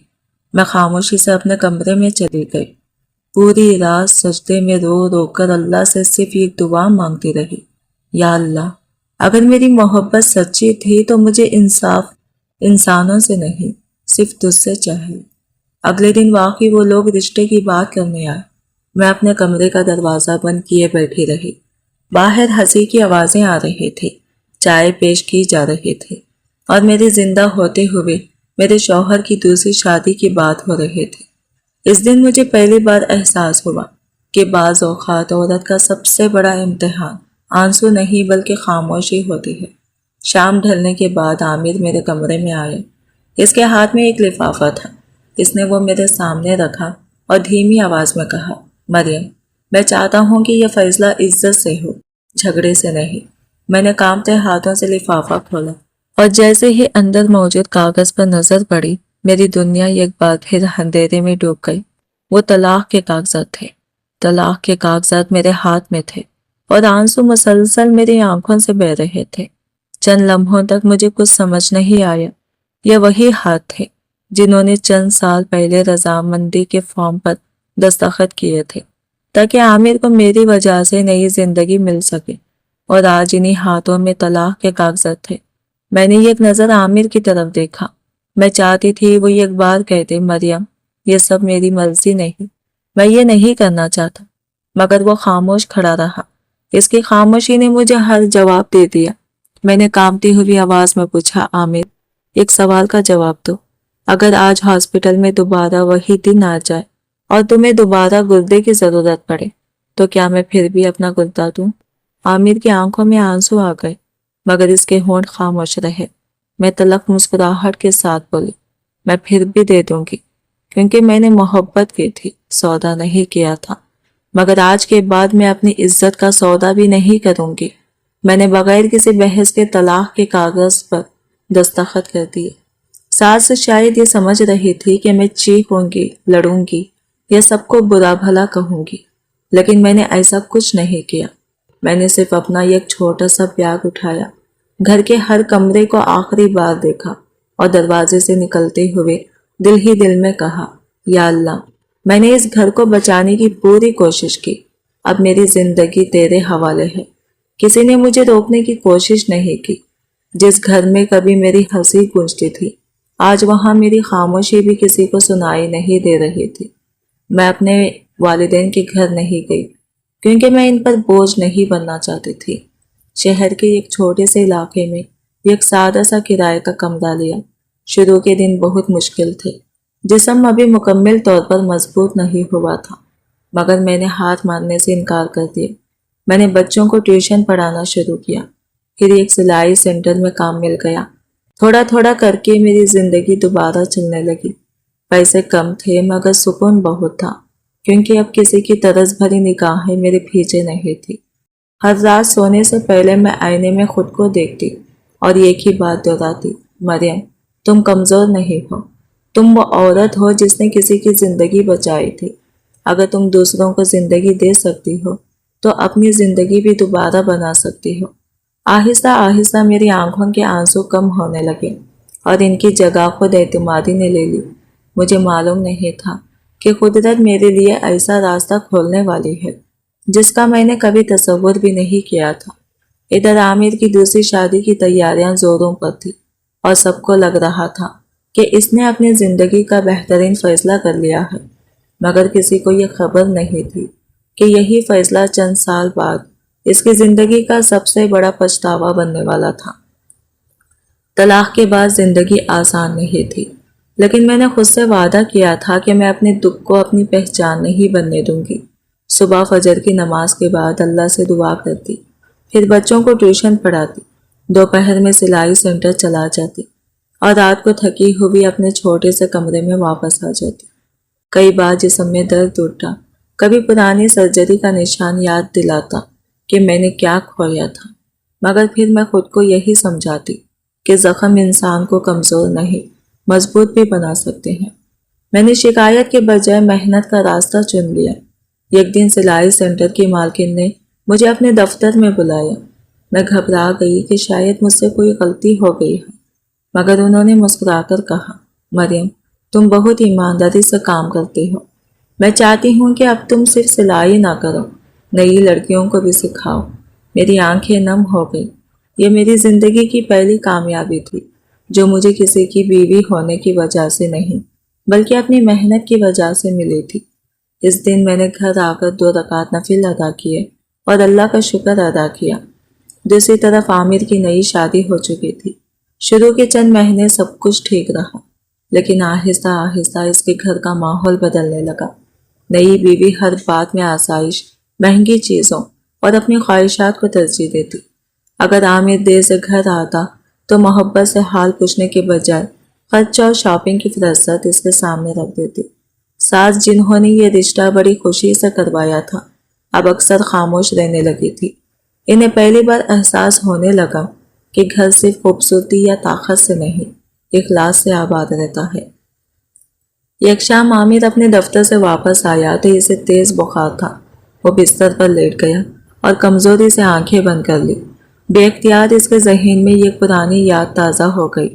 میں خاموشی سے اپنے کمرے میں چلی گئی۔ پوری رات سجدے میں رو رو کر اللہ سے صرف ایک دعا مانگتی رہی، یا اللہ اگر میری محبت سچی تھی تو مجھے انصاف انسانوں سے نہیں صرف تجھ سے چاہیے۔ اگلے دن واقعی وہ لوگ رشتے کی بات کرنے آئے۔ میں اپنے کمرے کا دروازہ بند کیے بیٹھی رہی۔ باہر ہنسی کی آوازیں آ رہی تھی، چائے پیش کی جا رہی تھی، اور میرے زندہ ہوتے ہوئے میرے شوہر کی دوسری شادی کی بات ہو رہی تھی۔ اس دن مجھے پہلی بار احساس ہوا کہ بعض اوقات عورت کا سب سے بڑا امتحان آنسو نہیں بلکہ خاموشی ہوتی ہے۔ شام ڈھلنے کے بعد عامر میرے کمرے میں آئے۔ اس کے ہاتھ میں ایک لفافہ تھا۔ اس نے وہ میرے سامنے رکھا اور دھیمی آواز میں کہا، مریم میں چاہتا ہوں کہ یہ فیصلہ عزت سے ہو، جھگڑے سے نہیں۔ میں نے کانپتے ہاتھوں سے لفافہ کھولا اور جیسے ہی اندر موجود کاغذ پر نظر پڑی میری دنیا ایک بار پھر اندھیرے میں ڈوب گئی۔ وہ طلاق کے کاغذات تھے، طلاق کے کاغذات میرے ہاتھ میں تھے اور آنسو مسلسل میری آنکھوں سے بہہ رہے تھے۔ چند لمحوں تک مجھے کچھ سمجھ نہیں آیا۔ یہ وہی ہاتھ تھے جنہوں نے چند سال پہلے رضامندی کے فارم پر دستخط کیے تھے تاکہ عامر کو میری وجہ سے نئی زندگی مل سکے، اور آج انہی ہاتھوں میں طلاق کے کاغذات تھے۔ میں نے ایک نظر عامر کی طرف دیکھا۔ میں چاہتی تھی وہ ایک بار کہتے، مریم یہ سب میری مرضی نہیں، میں یہ نہیں کرنا چاہتا، مگر وہ خاموش کھڑا رہا۔ اس کی خاموشی نے مجھے ہر جواب دے دیا۔ میں نے کانپتی ہوئی آواز میں پوچھا، عامر ایک سوال کا جواب دو، اگر آج ہاسپٹل میں دوبارہ وہی دن آ جائے اور تمہیں دوبارہ گردے کی ضرورت پڑے تو کیا میں پھر بھی اپنا گردہ دوں؟ عامر کی آنکھوں میں آنسو آ گئے مگر اس کے ہونٹ خاموش رہے۔ میں تلخ مسکراہٹ کے ساتھ بولی، میں پھر بھی دے دوں گی، کیونکہ میں نے محبت کی تھی، سودا نہیں کیا تھا، مگر آج کے بعد میں اپنی عزت کا سودا بھی نہیں کروں گی۔ میں نے بغیر کسی بحث کے طلاق کے کاغذ پر دستخط کر دیے۔ ساس شاید یہ سمجھ رہی تھی کہ میں چیخوں گی، لڑوں گی یا سب کو برا بھلا کہوں گی، لیکن میں نے ایسا کچھ نہیں کیا۔ میں نے صرف اپنا ایک چھوٹا سا بیگ اٹھایا، گھر کے ہر کمرے کو آخری بار دیکھا اور دروازے سے نکلتے ہوئے دل ہی دل میں کہا، یا اللہ میں نے اس گھر کو بچانے کی پوری کوشش کی، اب میری زندگی تیرے حوالے ہے۔ کسی نے مجھے روکنے کی کوشش نہیں کی۔ جس گھر میں کبھی میری ہنسی گونجتی تھی، آج وہاں میری خاموشی بھی کسی کو سنائی نہیں دے رہی تھی۔ میں اپنے والدین کے گھر نہیں گئی کیونکہ میں ان پر بوجھ نہیں بننا چاہتی تھی۔ شہر کے ایک چھوٹے سے علاقے میں ایک سادہ سا کرائے کا کمرہ لیا۔ شروع کے دن بہت مشکل تھے، جسم ابھی مکمل طور پر مضبوط نہیں ہوا تھا، مگر میں نے ہاتھ مارنے سے انکار کر دیا۔ میں نے بچوں کو ٹیوشن پڑھانا شروع کیا، پھر ایک سلائی سینٹر میں کام مل گیا۔ تھوڑا تھوڑا کر کے میری زندگی دوبارہ چلنے لگی۔ پیسے کم تھے مگر سکون بہت تھا، کیونکہ اب کسی کی طرز بھری نگاہیں میرے پیچھے نہیں تھی۔ ہر رات سونے سے پہلے میں آئینے میں خود کو دیکھتی اور ایک ہی بات دہراتی، مریم تم کمزور نہیں ہو، تم وہ عورت ہو جس نے کسی کی زندگی بچائی تھی۔ اگر تم دوسروں کو زندگی دے سکتی ہو تو اپنی زندگی بھی دوبارہ بنا سکتی ہو۔ آہستہ آہستہ میری آنکھوں کے آنسو کم ہونے لگے اور ان کی جگہ خود اعتمادی نے لے لی۔ مجھے معلوم نہیں تھا کہ قدرت میرے لیے ایسا راستہ کھولنے والی ہے جس کا میں نے کبھی تصور بھی نہیں کیا تھا۔ ادھر عامر کی دوسری شادی کی تیاریاں زوروں پر تھی اور سب کو لگ رہا تھا کہ اس نے اپنی زندگی کا بہترین فیصلہ کر لیا ہے، مگر کسی کو یہ خبر نہیں تھی کہ یہی فیصلہ چند سال بعد اس کی زندگی کا سب سے بڑا پچھتاوا بننے والا تھا۔ طلاق کے بعد زندگی آسان نہیں تھی، لیکن میں نے خود سے وعدہ کیا تھا کہ میں اپنے دکھ کو اپنی پہچان نہیں بننے دوں گی۔ صبح فجر کی نماز کے بعد اللہ سے دعا کرتی، پھر بچوں کو ٹیوشن پڑھاتی، دوپہر میں سلائی سینٹر چلا جاتی اور رات کو تھکی ہوئی اپنے چھوٹے سے کمرے میں واپس آ جاتی۔ کئی بار جسم میں درد اٹھا، کبھی پرانی سرجری کا نشان یاد دلاتا کہ میں نے کیا کھویا تھا، مگر پھر میں خود کو یہی سمجھاتی کہ زخم انسان کو کمزور نہیں مضبوط بھی بنا سکتے ہیں۔ میں نے شکایت کے بجائے محنت کا راستہ چن لیا۔ ایک دن سلائی سینٹر کی مالکن نے مجھے اپنے دفتر میں بلایا۔ میں گھبرا گئی کہ شاید مجھ سے کوئی غلطی ہو گئی ہے، مگر انہوں نے مسکرا کر کہا، مریم تم بہت ایمانداری سے کام کرتی ہو، میں چاہتی ہوں کہ اب تم صرف سلائی نہ کرو، نئی لڑکیوں کو بھی سکھاؤ۔ میری آنکھیں نم ہو گئی۔ یہ میری زندگی کی پہلی کامیابی تھی جو مجھے کسی کی بیوی ہونے کی وجہ سے نہیں بلکہ اپنی محنت کی وجہ سے ملی تھی۔ اس دن میں نے گھر آ کر 2 رکعت نفل ادا کیے اور اللہ کا شکر ادا کیا۔ دوسری طرف عامر کی نئی شادی ہو چکی تھی۔ شروع کے چند مہینے سب کچھ ٹھیک رہا، لیکن آہستہ آہستہ اس کے گھر کا ماحول بدلنے لگا۔ نئی بیوی ہر بات میں آسائش، مہنگی چیزوں اور اپنی خواہشات کو ترجیح دیتی۔ اگر عامر دیر سے گھر آتا تو محبت سے حال پوچھنے کے بجائے خرچ اور شاپنگ کی فہرست اس کے سامنے رکھ دیتی۔ ساس جنہوں نے یہ رشتہ بڑی خوشی سے کروایا تھا اب اکثر خاموش رہنے لگی تھی۔ انہیں پہلی بار احساس ہونے لگا کہ گھر صرف خوبصورتی یا طاقت سے نہیں، اخلاص سے آباد رہتا ہے۔ ایک شام عامر اپنے دفتر سے واپس آیا تو اسے تیز بخار تھا۔ وہ بستر پر لیٹ گیا اور کمزوری سے آنکھیں بند کر لی۔ بے اختیار اس کے ذہن میں ایک پرانی یاد تازہ ہو گئی۔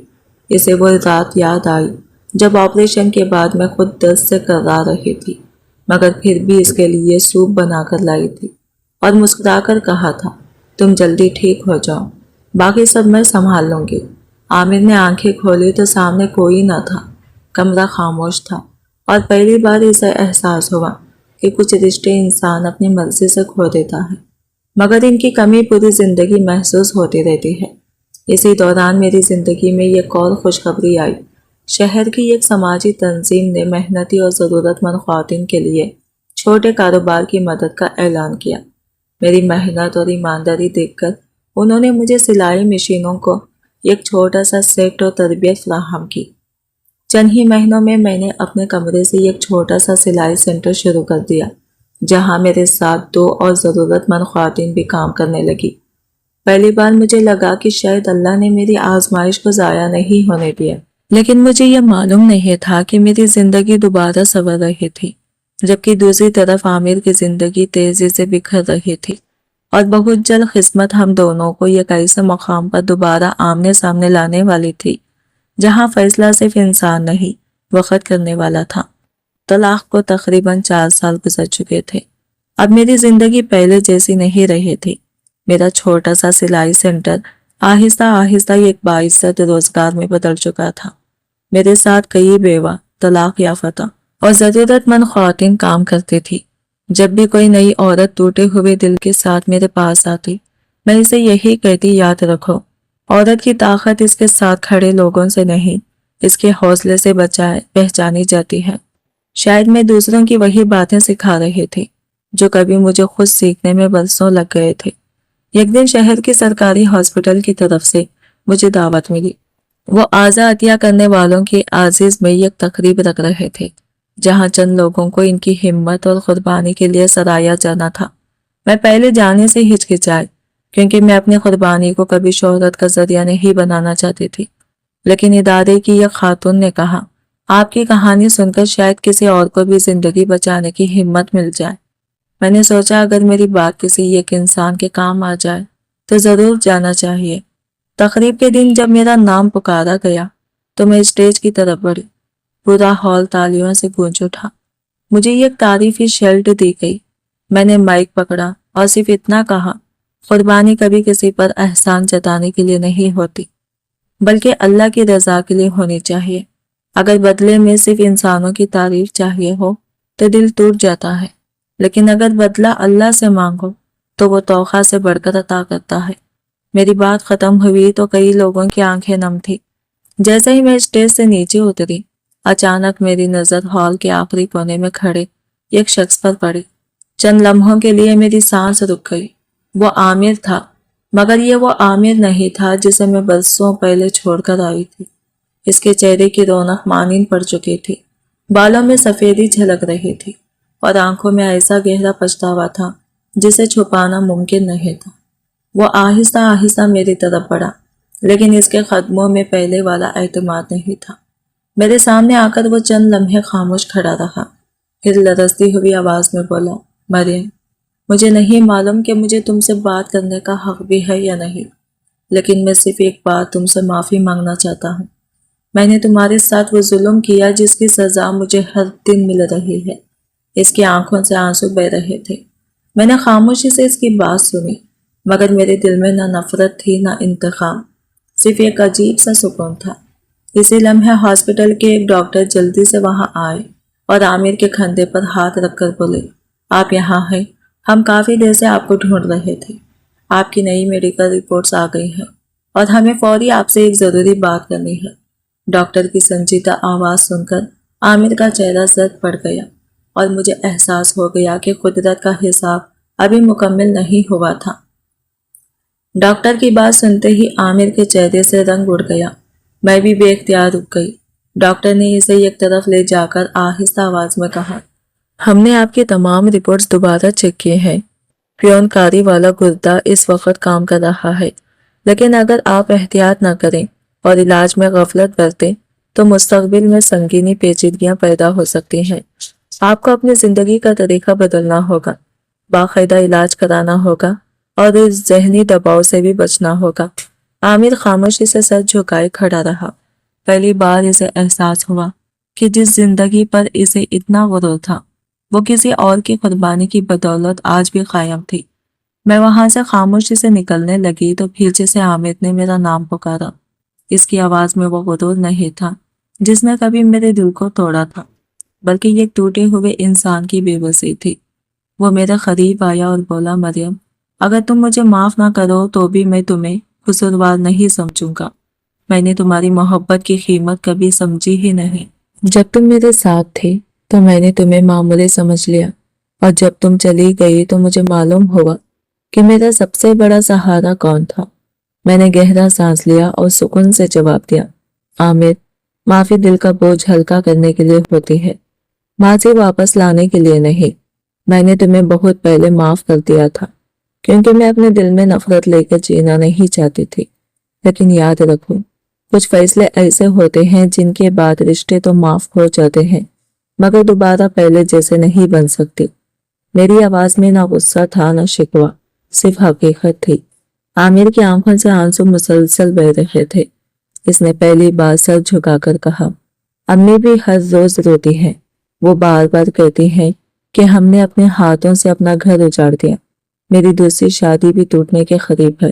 اسے وہ رات یاد آئی جب آپریشن کے بعد میں خود درد سے کرا رہی تھی، مگر پھر بھی اس کے لیے سوپ بنا کر لائی تھی اور مسکرا کر کہا تھا، تم جلدی ٹھیک ہو جاؤ، باقی سب میں سنبھال لوں گی۔ عامر نے آنکھیں کھولی تو سامنے کوئی نہ تھا، کمرہ خاموش تھا، اور پہلی بار اسے احساس ہوا کہ کچھ رشتے انسان اپنی مرضی سے کھو دیتا ہے، مگر ان کی کمی پوری زندگی محسوس ہوتی رہتی ہے۔ اسی دوران میری زندگی میں ایک اور خوشخبری آئی۔ شہر کی ایک سماجی تنظیم نے محنتی اور ضرورت مند خواتین کے لیے چھوٹے کاروبار کی مدد کا اعلان کیا۔ میری محنت اور ایمانداری دیکھ کر انہوں نے مجھے سلائی مشینوں کو ایک چھوٹا سا سیٹ اور تربیت فراہم کی۔ چند ہی مہینوں میں نے اپنے کمرے سے ایک چھوٹا سا سلائی سینٹر شروع کر دیا، جہاں میرے ساتھ 2 اور ضرورت مند خواتین بھی کام کرنے لگی۔ پہلی بار مجھے لگا کہ شاید اللہ نے میری آزمائش کو ضائع نہیں ہونے دیا، لیکن مجھے یہ معلوم نہیں تھا کہ میری زندگی دوبارہ سنور رہی تھی، جبکہ دوسری طرف عامر کی زندگی تیزی سے بکھر رہی تھی، اور بہت جلد قسمت ہم دونوں کو ایک ایسے مقام پر دوبارہ آمنے سامنے لانے والی تھی جہاں فیصلہ صرف انسان نہیں، وقت کرنے والا تھا۔ طلاق کو تقریباً 4 سال گزر چکے تھے۔ اب میری زندگی پہلے جیسی نہیں رہی تھی۔ میرا چھوٹا سا سلائی سینٹر آہستہ آہستہ ایک باعزت روزگار میں بدل چکا تھا۔ میرے ساتھ کئی بیوہ، طلاق یافتہ اور ضرورت مند خواتین کام کرتی تھی۔ جب بھی کوئی نئی عورت ٹوٹے ہوئے دل کے ساتھ میرے پاس آتی، میں اسے یہی کہتی، یاد رکھو، عورت کی طاقت اس کے ساتھ کھڑے لوگوں سے نہیں، اس کے حوصلے سے پہچانی جاتی ہے۔ شاید میں دوسروں کی وہی باتیں سکھا رہی تھی جو کبھی مجھے خود سیکھنے میں برسوں لگ گئے تھے۔ ایک دن شہر کی سرکاری ہاسپٹل کی طرف سے مجھے دعوت ملی۔ وہ اعضاء عطیہ کرنے والوں کی عزیز میں ایک تقریب رکھ رہے تھے، جہاں چند لوگوں کو ان کی ہمت اور قربانی کے لیے سراہا جانا تھا۔ میں پہلے جانے سے ہچکچائی، کیونکہ میں اپنی قربانی کو کبھی شہرت کا ذریعہ نہیں بنانا چاہتی تھی، لیکن ادارے کی ایک خاتون نے کہا، آپ کی کہانی سن کر شاید کسی اور کو بھی زندگی بچانے کی ہمت مل جائے۔ میں نے سوچا اگر میری بات کسی ایک انسان کے کام آ جائے تو ضرور جانا چاہیے۔ تقریب کے دن جب میرا نام پکارا گیا تو میں اسٹیج کی طرف بڑھی۔ پورا ہال تالیوں سے گونج اٹھا۔ مجھے ایک تعریفی شیلڈ دی گئی۔ میں نے مائک پکڑا اور صرف اتنا کہا، قربانی کبھی کسی پر احسان جتانے کے لیے نہیں ہوتی، بلکہ اللہ کی رضا کے لیے ہونی چاہیے۔ اگر بدلے میں صرف انسانوں کی تعریف چاہیے ہو تو دل ٹوٹ جاتا ہے، لیکن اگر بدلہ اللہ سے مانگو تو وہ توقع سے بڑھ کر عطا کرتا ہے۔ میری بات ختم ہوئی تو کئی لوگوں کی آنکھیں نم تھی۔ جیسے ہی میں اسٹیج سے نیچے اتری، اچانک میری نظر ہال کے آخری کونے میں کھڑے ایک شخص پر پڑی۔ چند لمحوں کے لیے میری سانس رک گئی۔ وہ عامر تھا، مگر یہ وہ عامر نہیں تھا جسے میں برسوں پہلے چھوڑ کر آئی تھی۔ اس کے چہرے کی رونق مانند پڑ چکی تھی، بالوں میں سفیدی جھلک رہی تھی، اور آنکھوں میں ایسا گہرا پچھتاوا تھا جسے چھپانا ممکن نہیں تھا۔ وہ آہستہ آہستہ میری طرف بڑھا، لیکن اس کے قدموں میں پہلے والا اعتماد نہیں تھا۔ میرے سامنے آ کر وہ چند لمحے خاموش کھڑا رہا، پھر لرزتی ہوئی آواز میں بولا، مریم، مجھے نہیں معلوم کہ مجھے تم سے بات کرنے کا حق بھی ہے یا نہیں، لیکن میں صرف ایک بار تم سے معافی مانگنا چاہتا ہوں۔ میں نے تمہارے ساتھ وہ ظلم کیا جس کی سزا مجھے ہر دن مل رہی ہے۔ اس کی آنکھوں سے آنسو بہہ رہے تھے۔ میں نے خاموشی سے اس کی بات سنی، مگر میرے دل میں نہ نفرت تھی نہ انتقام، صرف ایک عجیب سا سکون تھا۔ اسی لمحے ہاسپٹل کے ایک ڈاکٹر جلدی سے وہاں آئے اور عامر کے کندھے پر ہاتھ رکھ کر بولے، آپ یہاں ہیں، ہم کافی دیر سے آپ کو ڈھونڈ رہے تھے۔ آپ کی نئی میڈیکل رپورٹس آ گئی ہیں اور ہمیں فوری آپ سے ایک ضروری بات کرنی ہے۔ ڈاکٹر کی سنجیدہ آواز سن کر عامر کا چہرہ زرد پڑ گیا، اور مجھے احساس ہو گیا کہ قدرت کا حساب ابھی مکمل نہیں ہوا تھا۔ ڈاکٹر کی بات سنتے ہی عامر کے چہرے سے رنگ اڑ گیا۔ میں بھی بے اختیار رک گئی۔ ڈاکٹر نے اسے ایک طرف لے جا کر آہستہ آواز میں کہا، ہم نے آپ کی تمام رپورٹس دوبارہ چیک کیے ہیں۔ پیون کاری والا گردہ اس وقت کام کر رہا ہے، لیکن اگر آپ احتیاط نہ کریں اور علاج میں غفلت برتیں تو مستقبل میں سنگینی پیچیدگیاں پیدا ہو سکتی ہیں۔ آپ کو اپنی زندگی کا طریقہ بدلنا ہوگا، باقاعدہ علاج کرانا ہوگا اور اس ذہنی دباؤ سے بھی بچنا ہوگا۔ عامر خاموشی سے سر جھکائے کھڑا رہا۔ پہلی بار اسے احساس ہوا کہ جس زندگی پر اسے اتنا غرور تھا وہ کسی اور کی قربانی کی بدولت آج بھی قائم تھی۔ میں وہاں سے خاموشی سے نکلنے لگی تو پیچھے سے عامر نے میرا نام پکارا۔ اس کی آواز میں وہ غرور نہیں تھا جس نے کبھی میرے دل کو توڑا تھا، بلکہ یہ ٹوٹے ہوئے انسان کی بے بسی تھی۔ وہ میرے قریب آیا اور بولا، مریم، اگر تم مجھے معاف نہ کرو تو بھی میں تمہیں قصوروار نہیں سمجھوں گا۔ میں نے تمہاری محبت کی قیمت کبھی سمجھی ہی نہیں۔ جب تم میرے ساتھ تھے تو میں نے تمہیں معمولی سمجھ لیا، اور جب تم چلی گئی تو مجھے معلوم ہوا کہ میرا سب سے بڑا سہارا کون تھا۔ میں نے گہرا سانس لیا اور سکون سے جواب دیا، عامر، معافی دل کا بوجھ ہلکا کرنے کے لیے ہوتی ہے، ماضی واپس لانے کے لیے نہیں۔ میں نے تمہیں بہت پہلے معاف کر دیا تھا کیونکہ میں اپنے دل میں نفرت لے کر جینا نہیں چاہتی تھی، لیکن یاد رکھو، کچھ فیصلے ایسے ہوتے ہیں جن کے بعد رشتے تو معاف ہو جاتے ہیں مگر دوبارہ پہلے جیسے نہیں بن سکتے۔ میری آواز میں نہ غصہ تھا نہ شکوہ، صرف حقیقت تھی۔ عامر کی آنکھوں سے آنسو مسلسل بہہ رہے تھے۔ اس نے پہلی بار سر جھکا کر کہا، امی بھی ہر روز روتی ہیں، وہ بار بار کہتی ہیں کہ ہم نے اپنے ہاتھوں سے اپنا گھر اجاڑ دیا۔ میری دوسری شادی بھی ٹوٹنے کے قریب ہے۔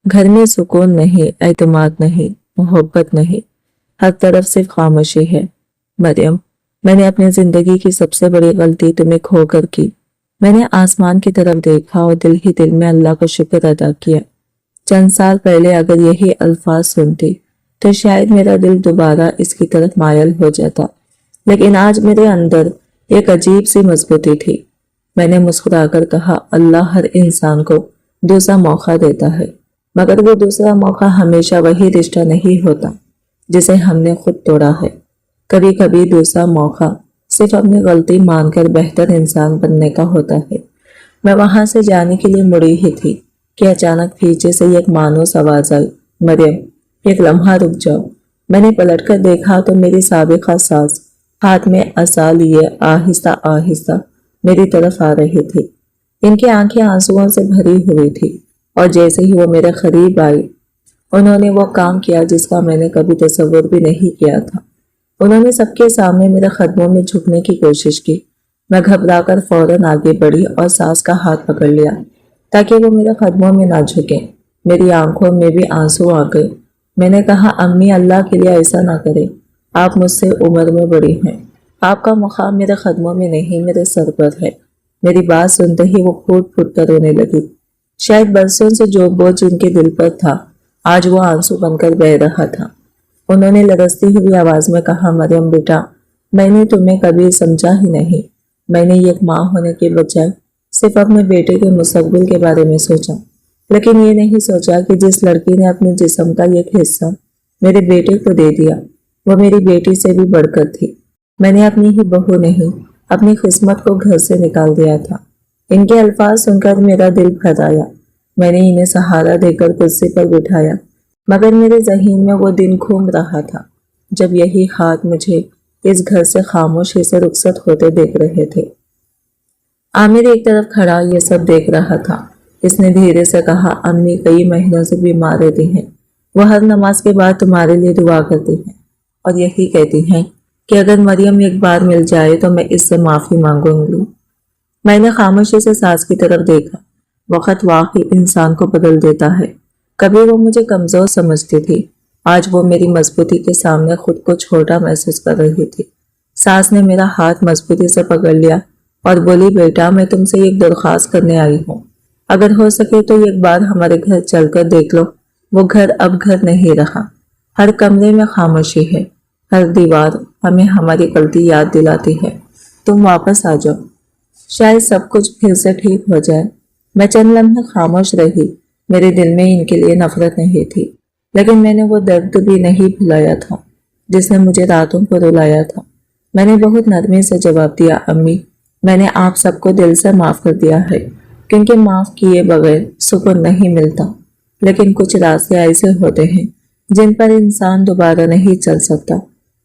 گھر میں سکون نہیں، اعتماد نہیں، محبت نہیں، ہر طرف صرف خاموشی ہے۔ مریم، میں نے اپنی زندگی کی سب سے بڑی غلطی تمہیں کھو کر کی۔ میں نے آسمان کی طرف دیکھا اور دل ہی دل میں اللہ کا شکر ادا کیا۔ چند سال پہلے اگر یہی الفاظ سنتی تو شاید میرا دل دوبارہ اس کی طرف مائل ہو جاتا، لیکن آج میرے اندر ایک عجیب سی مضبوطی تھی۔ میں نے مسکرا کر کہا، اللہ ہر انسان کو دوسرا موقع دیتا ہے، مگر وہ دوسرا موقع ہمیشہ وہی رشتہ نہیں ہوتا جسے ہم نے خود توڑا ہے۔ کبھی کبھی دوسرا موقع صرف اپنی غلطی مان کر بہتر انسان بننے کا ہوتا ہے۔ میں وہاں سے جانے کے لیے مڑی ہی تھی کہ اچانک پیچھے سے ایک مانوس آواز آئی، مریم، ایک لمحہ رک جاؤ۔ میں نے پلٹ کر دیکھا تو میری سابقہ ساس ہاتھ میں عصا لیے آہستہ آہستہ میری طرف آ رہی تھی۔ ان کی آنکھیں آنسوؤں سے بھری ہوئی تھی، اور جیسے ہی وہ میرے قریب آئی انہوں نے وہ کام کیا جس کا میں نے کبھی تصور بھی نہیں کیا تھا۔ انہوں نے سب کے سامنے میرے قدموں میں جھکنے کی کوشش کی۔ میں گھبرا کر فوراً آگے بڑھی اور ساس کا ہاتھ پکڑ لیا تاکہ وہ میرے قدموں میں نہ جھکے۔ میری آنکھوں میں بھی آنسو آ گئے۔ میں نے کہا، امی، اللہ کے لیے ایسا نہ کرے، آپ مجھ سے عمر میں بڑی ہیں، آپ کا مقام میرے قدموں میں نہیں میرے سر پر ہے۔ میری بات سنتے ہی وہ پھوٹ پھوٹ کر رونے لگی۔ شاید برسوں سے جو بوجھ ان کے دل پر تھا آج وہ آنسو بن کر بہہ رہا تھا۔ انہوں نے لرزتی ہوئی آواز میں کہا، مریم بیٹا، میں نے تمہیں کبھی سمجھا ہی نہیں۔ میں نے ایک ماں ہونے کے بجائے صرف اپنے بیٹے کے مستقبل کے بارے میں سوچا، لیکن یہ نہیں سوچا کہ جس لڑکی نے اپنے جسم کا ایک حصہ میرے بیٹے کو دے دیا وہ میری بیٹی سے بھی بڑھ کر تھی۔ میں نے اپنی ہی بہو نہیں، اپنی قسمت کو گھر سے نکال دیا تھا۔ ان کے الفاظ سن کر میرا دل بھر آیا۔ میں نے انہیں سہارا دے کر کرسی پر بٹھایا، مگر میرے ذہن میں وہ دن گھوم رہا تھا جب یہی ہاتھ مجھے اس گھر سے خاموشی سے رخصت ہوتے دیکھ رہے تھے۔ عامر ایک طرف کھڑا یہ سب دیکھ رہا تھا۔ اس نے دھیرے سے کہا، امی کئی مہینوں سے بیمار رہتی ہیں، وہ ہر نماز کے بعد تمہارے لیے دعا کرتی ہیں اور یہی کہتی ہیں کہ اگر مریم ایک بار مل جائے تو میں اس سے معافی مانگوں گی۔ میں نے خاموشی سے ساس کی طرف دیکھا۔ وقت واقعی انسان کو بدل دیتا ہے۔ کبھی وہ مجھے کمزور سمجھتی تھی، آج وہ میری مضبوطی کے سامنے خود کو چھوٹا محسوس کر رہی تھی۔ ساس نے میرا ہاتھ مضبوطی سے پکڑ لیا اور بولی، بیٹا، میں تم سے ایک درخواست کرنے آئی ہوں، اگر ہو سکے تو ایک بار ہمارے گھر چل کر دیکھ لو۔ وہ گھر اب گھر نہیں رہا، ہر کمرے میں خاموشی ہے، ہر دیوار ہمیں ہماری غلطی یاد دلاتی ہے۔ تم واپس آ جاؤ، شاید سب کچھ پھر سے ٹھیک ہو جائے۔ میں چند لمحے خاموش رہی۔ میرے دل میں ان کے لیے نفرت نہیں تھی، لیکن میں نے وہ درد بھی نہیں بھلایا تھا جس نے مجھے راتوں کو رلایا تھا۔ میں نے بہت نرمی سے جواب دیا، امی، میں نے آپ سب کو دل سے معاف کر دیا ہے، کیونکہ معاف کیے بغیر سکون نہیں ملتا، لیکن کچھ راستے ایسے ہوتے ہیں جن پر انسان دوبارہ نہیں چل سکتا۔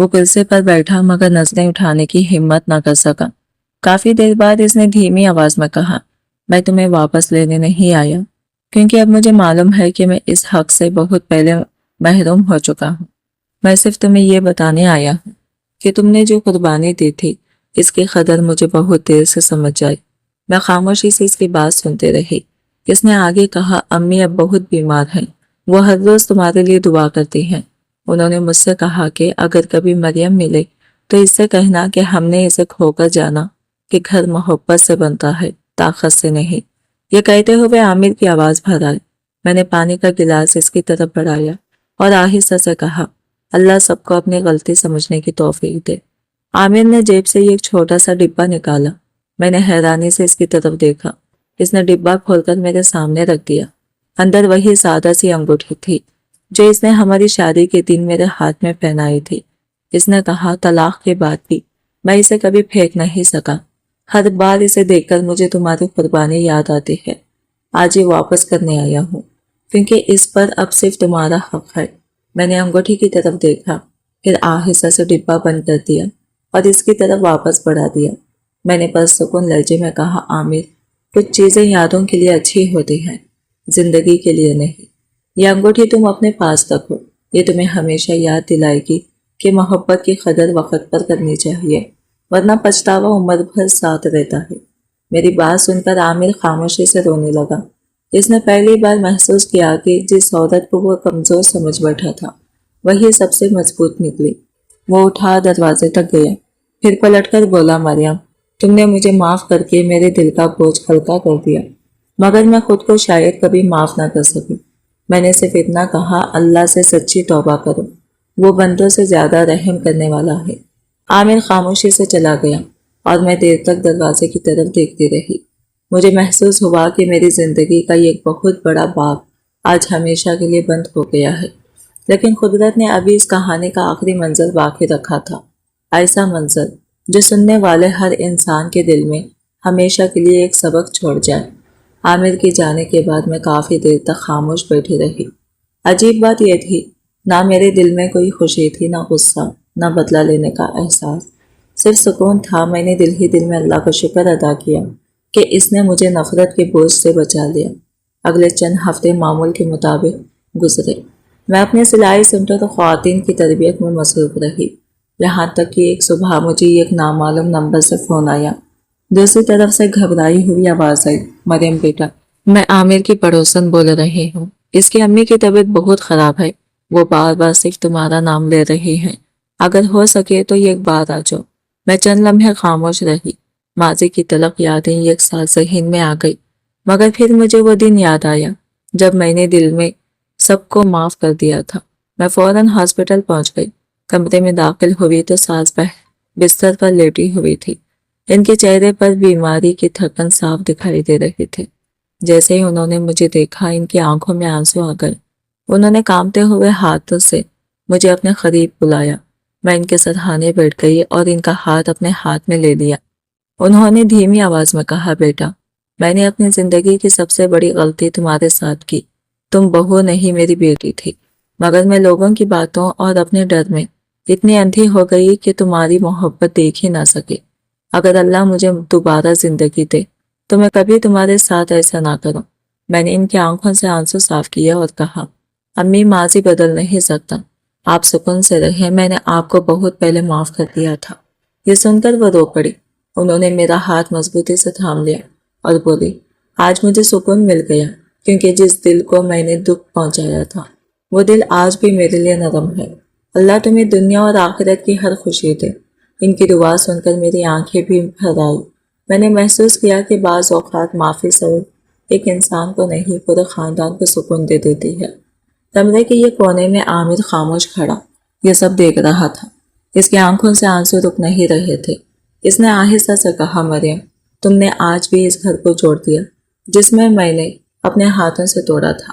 وہ کرسی پر بیٹھا مگر نظریں اٹھانے کی ہمت نہ کر سکا۔ کافی دیر بعد اس نے دھیمی آواز میں کہا، میں تمہیں واپس لینے نہیں آیا، کیونکہ اب مجھے معلوم ہے کہ میں اس حق سے بہت پہلے محروم ہو چکا ہوں۔ میں صرف تمہیں یہ بتانے آیا ہوں کہ تم نے جو قربانی دی تھی اس کی قدر مجھے بہت دیر سے سمجھ آئی۔ میں خاموشی سے اس کی بات سنتے رہی۔ اس نے آگے کہا، امی اب بہت بیمار ہیں، وہ ہر روز تمہارے لیے دعا کرتی ہیں۔ انہوں نے مجھ سے کہا کہ اگر کبھی مریم ملے تو اس سے کہنا کہ ہم نے اسے کھو کر جانا کہ گھر محبت سے بنتا ہے، طاقت سے نہیں۔ یہ کہتے ہوئے عامر کی آواز بھر آئی۔ میں نے پانی کا گلاس اس کی طرف بڑھایا اور آہستہ سے کہا، اللہ سب کو اپنی غلطی سمجھنے کی توفیق دے۔ عامر نے جیب سے ایک چھوٹا سا ڈبہ نکالا۔ میں نے حیرانی سے اس کی طرف دیکھا۔ اس نے ڈبہ کھول کر میرے سامنے رکھ دیا۔ اندر وہی سادہ سی انگوٹھی تھی جو اس نے ہماری شادی کے دن میرے ہاتھ میں پہنائی تھی۔ اس نے کہا، طلاق کے بعد بھی میں اسے کبھی پھینک نہیں سکا۔ ہر بار اسے دیکھ کر مجھے تمہاری قربانی یاد آتی ہے۔ آج یہ واپس کرنے آیا ہوں کیونکہ اس پر اب صرف تمہارا حق ہے۔ میں نے انگوٹھی کی طرف دیکھا، پھر آہستہ سے ڈبہ بند کر دیا اور اس کی طرف واپس بڑھا دیا۔ میں نے پرسکون لہجے میں کہا، عامر، کچھ چیزیں یادوں کے لیے اچھی ہوتی ہیں، زندگی کے لیے نہیں۔ یہ انگوٹھی تم اپنے پاس رکھو، یہ تمہیں ہمیشہ یاد دلائے گی کہ محبت کی قدر وقت پر کرنی چاہیے، ورنہ پچھتاوا عمر بھر ساتھ رہتا ہے۔ میری بات سن کر عامر خاموشی سے رونے لگا۔ اس نے پہلی بار محسوس کیا کہ جس عورت کو وہ کمزور سمجھ بیٹھا تھا وہی سب سے مضبوط نکلی۔ وہ اٹھا دروازے تک گیا، پھر پلٹ کر بولا، مریم، تم نے مجھے معاف کر کے میرے دل کا بوجھ ہلکا کر دیا، مگر میں خود کو شاید کبھی معاف نہ کر سکوں۔ میں نے صرف اتنا کہا، اللہ سے سچی توبہ کرو، وہ بندوں سے زیادہ رحم کرنے والا ہے۔ عامر خاموشی سے چلا گیا اور میں دیر تک دروازے کی طرف دیکھتی رہی۔ مجھے محسوس ہوا کہ میری زندگی کا ایک بہت بڑا باب آج ہمیشہ کے لیے بند ہو گیا ہے، لیکن قدرت نے ابھی اس کہانی کا آخری منظر باقی رکھا تھا، ایسا منظر جو سننے والے ہر انسان کے دل میں ہمیشہ کے لیے ایک سبق چھوڑ جائے۔ عامر کے جانے کے بعد میں کافی دیر تک خاموش بیٹھی رہی۔ عجیب بات یہ تھی، نہ میرے دل میں کوئی خوشی تھی، نہ غصہ، نہ بدلہ لینے کا احساس، صرف سکون تھا۔ میں نے دل ہی دل میں اللہ کا شکر ادا کیا کہ اس نے مجھے نفرت کے بوجھ سے بچا لیا۔ اگلے چند ہفتے معمول کے مطابق گزرے۔ میں اپنے سلائی سینٹر اور خواتین کی تربیت میں مصروف رہی، یہاں تک کہ ایک صبح مجھے ایک نامعلوم نمبر سے فون آیا۔ دوسری طرف سے گھبرائی ہوئی آواز آئی، مریم بیٹا، میں عامر کی پڑوسن بول رہی ہوں، اس کی امی کی طبیعت بہت خراب ہے، وہ بار بار صرف تمہارا نام لے رہی ہیں، اگر ہو سکے تو ایک بار آ جاؤ۔ میں چند لمحے خاموش رہی۔ ماضی کی تلخ یادیں ایک ساتھ ذہن میں آ گئی، مگر پھر مجھے وہ دن یاد آیا جب میں نے دل میں سب کو معاف کر دیا تھا۔ میں فوراً ہاسپٹل پہنچ گئی۔ کمرے میں داخل ہوئی تو ساس بستر پر لیٹی ہوئی تھی۔ ان کے چہرے پر بیماری کی تھکن صاف دکھائی دے رہی تھی۔ جیسے ہی انہوں نے مجھے دیکھا ان کی آنکھوں میں آنسو آ گئے۔ انہوں نے کانپتے ہوئے ہاتھوں سے مجھے اپنے قریب بلایا۔ میں ان کے سرہانے بیٹھ گئی اور ان کا ہاتھ اپنے ہاتھ میں لے لیا۔ انہوں نے دھیمی آواز میں کہا، بیٹا، میں نے اپنی زندگی کی سب سے بڑی غلطی تمہارے ساتھ کی۔ تم بہو نہیں، میری بیٹی تھی، مگر میں لوگوں کی باتوں اور اپنے ڈر میں اتنی اندھی ہو گئی کہ تمہاری محبت دیکھ ہی نہ سکے۔ اگر اللہ مجھے دوبارہ زندگی دے تو میں کبھی تمہارے ساتھ ایسا نہ کروں۔ میں نے ان کی آنکھوں سے آنسو صاف کیا اور کہا، امی، ماضی بدل نہیں سکتا، آپ سکون سے رہیں، میں نے آپ کو بہت پہلے معاف کر دیا تھا۔ یہ سن کر وہ رو پڑی۔ انہوں نے میرا ہاتھ مضبوطی سے تھام لیا اور بولی، آج مجھے سکون مل گیا، کیونکہ جس دل کو میں نے دکھ پہنچایا تھا وہ دل آج بھی میرے لیے نرم ہے۔ اللہ تمہیں دنیا اور آخرت کی ہر خوشی دے۔ ان کی دعا سن کر میری آنکھیں بھی بھر آئی۔ میں نے محسوس کیا کہ بعض اوقات معافی صرف ایک انسان کو نہیں، پورے خاندان کو سکون دے دیتی ہے۔ کمرے کے یہ کونے میں عامر خاموش کھڑا یہ سب دیکھ رہا تھا۔ اس کی آنکھوں سے آنسو رک نہیں رہے تھے۔ اس نے آہستہ سے کہا، مریم، تم نے آج بھی اس گھر کو جوڑ دیا جس میں نے اپنے ہاتھوں سے توڑا تھا۔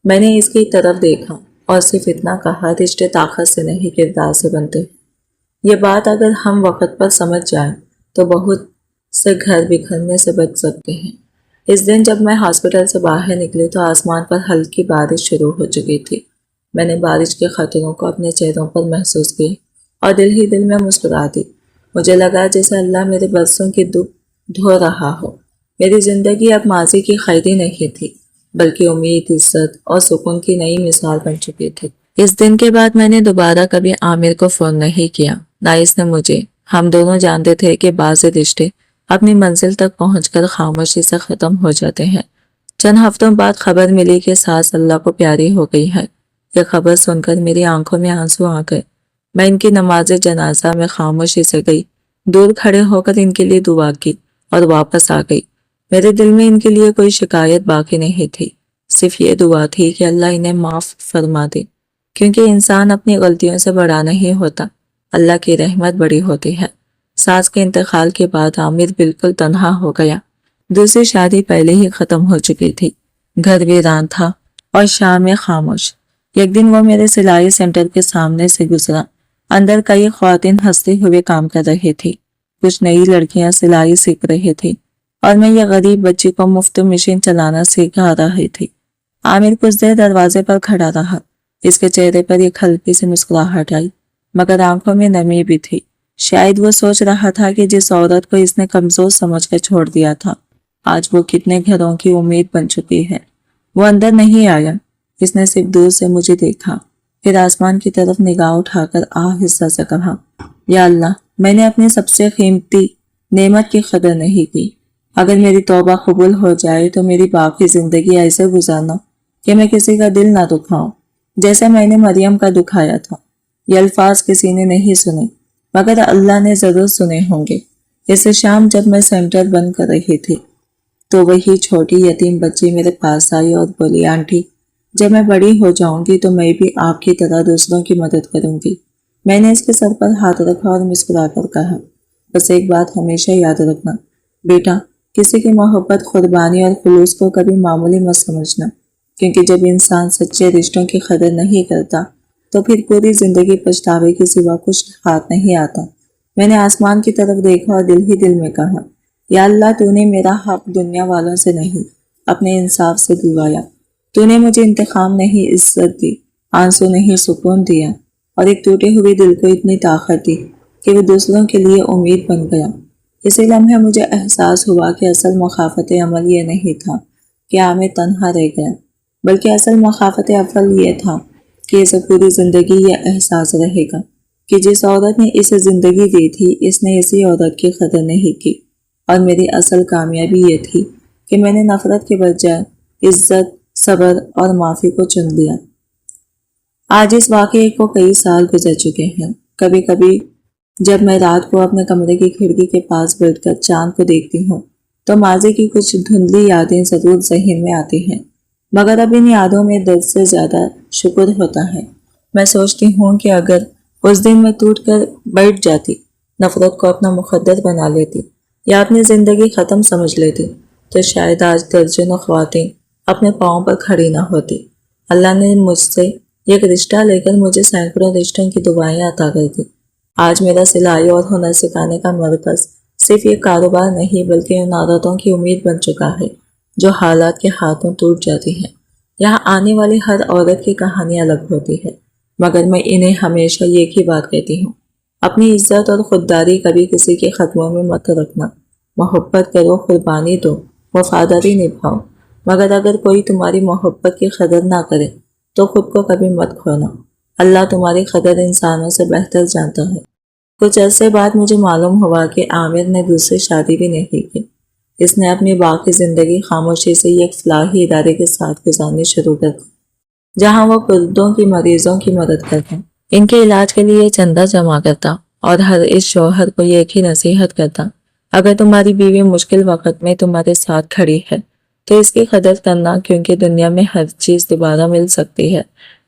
میں نے اس کی طرف دیکھا اور صرف اتنا کہا، رشتے طاقت سے نہیں کردار سے بنتے ہیں۔ یہ بات اگر ہم وقت پر سمجھ جائیں تو بہت سے گھر بکھرنے سے بچ سکتے ہیں۔ اس دن جب میں ہاسپٹل سے باہر نکلی تو آسمان پر ہلکی بارش شروع ہو چکی تھی۔ میں نے بارش کے قطروں کو اپنے چہروں پر محسوس کیا اور دل ہی دل میں مسکرا دی۔ مجھے لگا جیسے اللہ میرے برسوں کی دکھ دھو رہا ہو۔ میری زندگی اب ماضی کی قیدی نہیں تھی، بلکہ امید، عزت اور سکون کی نئی مثال بن چکی تھی۔ اس دن کے بعد میں نے دوبارہ کبھی عامر کو فون نہیں کیا، نہ اس نے مجھے۔ ہم دونوں جانتے تھے کہ بعض رشتے اپنی منزل تک پہنچ کر خاموشی سے ختم ہو جاتے ہیں۔ چند ہفتوں بعد خبر ملی کہ ساس اللہ کو پیاری ہو گئی ہے۔ یہ خبر سن کر میری آنکھوں میں آنسو آ گئے۔ میں ان کی نماز جنازہ میں خاموشی سے گئی، دور کھڑے ہو کر ان کے لیے دعا کی اور واپس آ گئی۔ میرے دل میں ان کے لیے کوئی شکایت باقی نہیں تھی، صرف یہ دعا تھی کہ اللہ انہیں معاف فرما دے، کیونکہ انسان اپنی غلطیوں سے بڑا نہیں ہوتا، اللہ کی رحمت بڑی ہوتی ہے۔ ساس کے انتقال کے بعد عامر بالکل تنہا ہو گیا۔ دوسری شادی پہلے ہی ختم ہو چکی تھی، گھر ویران تھا اور شام میں خاموش۔ ایک دن وہ میرے سلائی سینٹر کے سامنے سے گزرا۔ اندر کئی خواتین ہنستے ہوئے کام کر رہی تھی، کچھ نئی لڑکیاں سلائی سیکھ رہی تھی اور میں یہ غریب بچی کو مفت مشین چلانا سکھا رہی تھی۔ عامر کچھ دیر دروازے پر کھڑا رہا، اس کے چہرے پر ایک ہلکی سی مسکراہٹ آئی، مگر آنکھوں میں نمی بھی تھی۔ شاید وہ سوچ رہا تھا کہ جس عورت کو اس نے کمزور سمجھ کر چھوڑ دیا تھا، آج وہ کتنے گھروں کی امید بن چکی ہے۔ وہ اندر نہیں آیا، اس نے صرف دور سے مجھے دیکھا، پھر آسمان کی طرف نگاہ اٹھا کر آہستہ سے کہا، یا اللہ، میں نے اپنی سب سے قیمتی نعمت کی قدر نہیں کی۔ اگر میری توبہ قبول ہو جائے تو میری باقی زندگی ایسے گزارنا کہ میں کسی کا دل نہ دکھاؤں، جیسے میں نے مریم کا دکھایا تھا۔ یہ الفاظ کسی نے نہیں سنے، مگر اللہ نے ضرور سنے ہوں گے۔ اس شام جب میں سینٹر بند کر رہی تھی تو وہی چھوٹی یتیم بچی میرے پاس آئی اور بولی، آنٹی، جب میں بڑی ہو جاؤں گی تو میں بھی آپ کی طرح دوسروں کی مدد کروں گی۔ میں نے اس کے سر پر ہاتھ رکھا اور مسکرا کر کہا، بس ایک بات ہمیشہ یاد رکھنا بیٹا، کسی کی محبت، قربانی اور خلوص کو کبھی معمولی مت سمجھنا، کیونکہ جب انسان سچے رشتوں کی قدر نہیں کرتا تو پھر پوری زندگی پچھتاوے کے سوا کچھ ہاتھ نہیں آتا۔ میں نے آسمان کی طرف دیکھا اور دل ہی دل میں کہا، یا اللہ، تو نے میرا حق دنیا والوں سے نہیں، اپنے انصاف سے دلوایا۔ تو نے مجھے انتقام نہیں عزت دی، آنسو نہیں سکون دیا، اور ایک ٹوٹے ہوئے دل کو اتنی طاقت دی کہ وہ دوسروں کے لیے امید بن گیا۔ اسی لمحے مجھے احساس ہوا کہ اصل مخافت عمل یہ نہیں تھا کہ عامر تنہا رہ گیا، بلکہ اصل مخافت اول یہ تھا کہ اسے پوری زندگی یہ احساس رہے گا کہ جس عورت نے اسے زندگی دی تھی، اس نے اسی عورت کی قدر نہیں کی۔ اور میری اصل کامیابی یہ تھی کہ میں نے نفرت کے بجائے عزت، صبر اور معافی کو چن لیا۔ آج اس واقعے کو کئی سال گزر چکے ہیں۔ کبھی کبھی جب میں رات کو اپنے کمرے کی کھڑکی کے پاس بیٹھ کر چاند کو دیکھتی ہوں تو ماضی کی کچھ دھندلی یادیں ضرور ذہن میں آتی ہیں، مگر اب ان یادوں میں درد سے زیادہ شکر ہوتا ہے۔ میں سوچتی ہوں کہ اگر اس دن میں ٹوٹ کر بیٹھ جاتی، نفرت کو اپنا مقدر بنا لیتی یا اپنی زندگی ختم سمجھ لیتی، تو شاید آج درجنوں خواتین اپنے پاؤں پر کھڑی نہ ہوتی۔ اللہ نے مجھ سے ایک رشتہ لے کر مجھے سینکڑوں رشتوں کی دعائیں عطا کر دی۔ آج میرا سلائی اور ہنر سکھانے کا مرکز صرف ایک کاروبار نہیں، بلکہ ان عورتوں کی امید بن چکا ہے جو حالات کے ہاتھوں ٹوٹ جاتی ہیں۔ یہاں آنے والی ہر عورت کی کہانی الگ ہوتی ہے، مگر میں انہیں ہمیشہ ایک ہی بات کہتی ہوں، اپنی عزت اور خودداری کبھی کسی کے قدموں میں مت رکھنا۔ محبت کرو، قربانی دو، وفاداری نبھاؤ، مگر اگر کوئی تمہاری محبت کی قدر نہ کرے تو خود کو کبھی مت کھونا۔ اللہ تمہاری قدر انسانوں سے بہتر جانتا ہے۔ کچھ عرصے بعد مجھے معلوم ہوا کہ عامر نے دوسری شادی بھی نہیں کی۔ اس نے اپنی باقی زندگی خاموشی سے ایک فلاحی ادارے کے ساتھ گزارنی شروع کر دی، جہاں وہ کردوں کی مریضوں کی مدد کرتا، ان کے علاج کے لیے چندہ جمع کرتا اور ہر اس شوہر کو ایک ہی نصیحت کرتا، اگر تمہاری بیوی مشکل وقت میں تمہارے ساتھ کھڑی ہے تو اس کی قدر کرنا، کیونکہ دنیا میں ہر چیز دوبارہ مل سکتی ہے،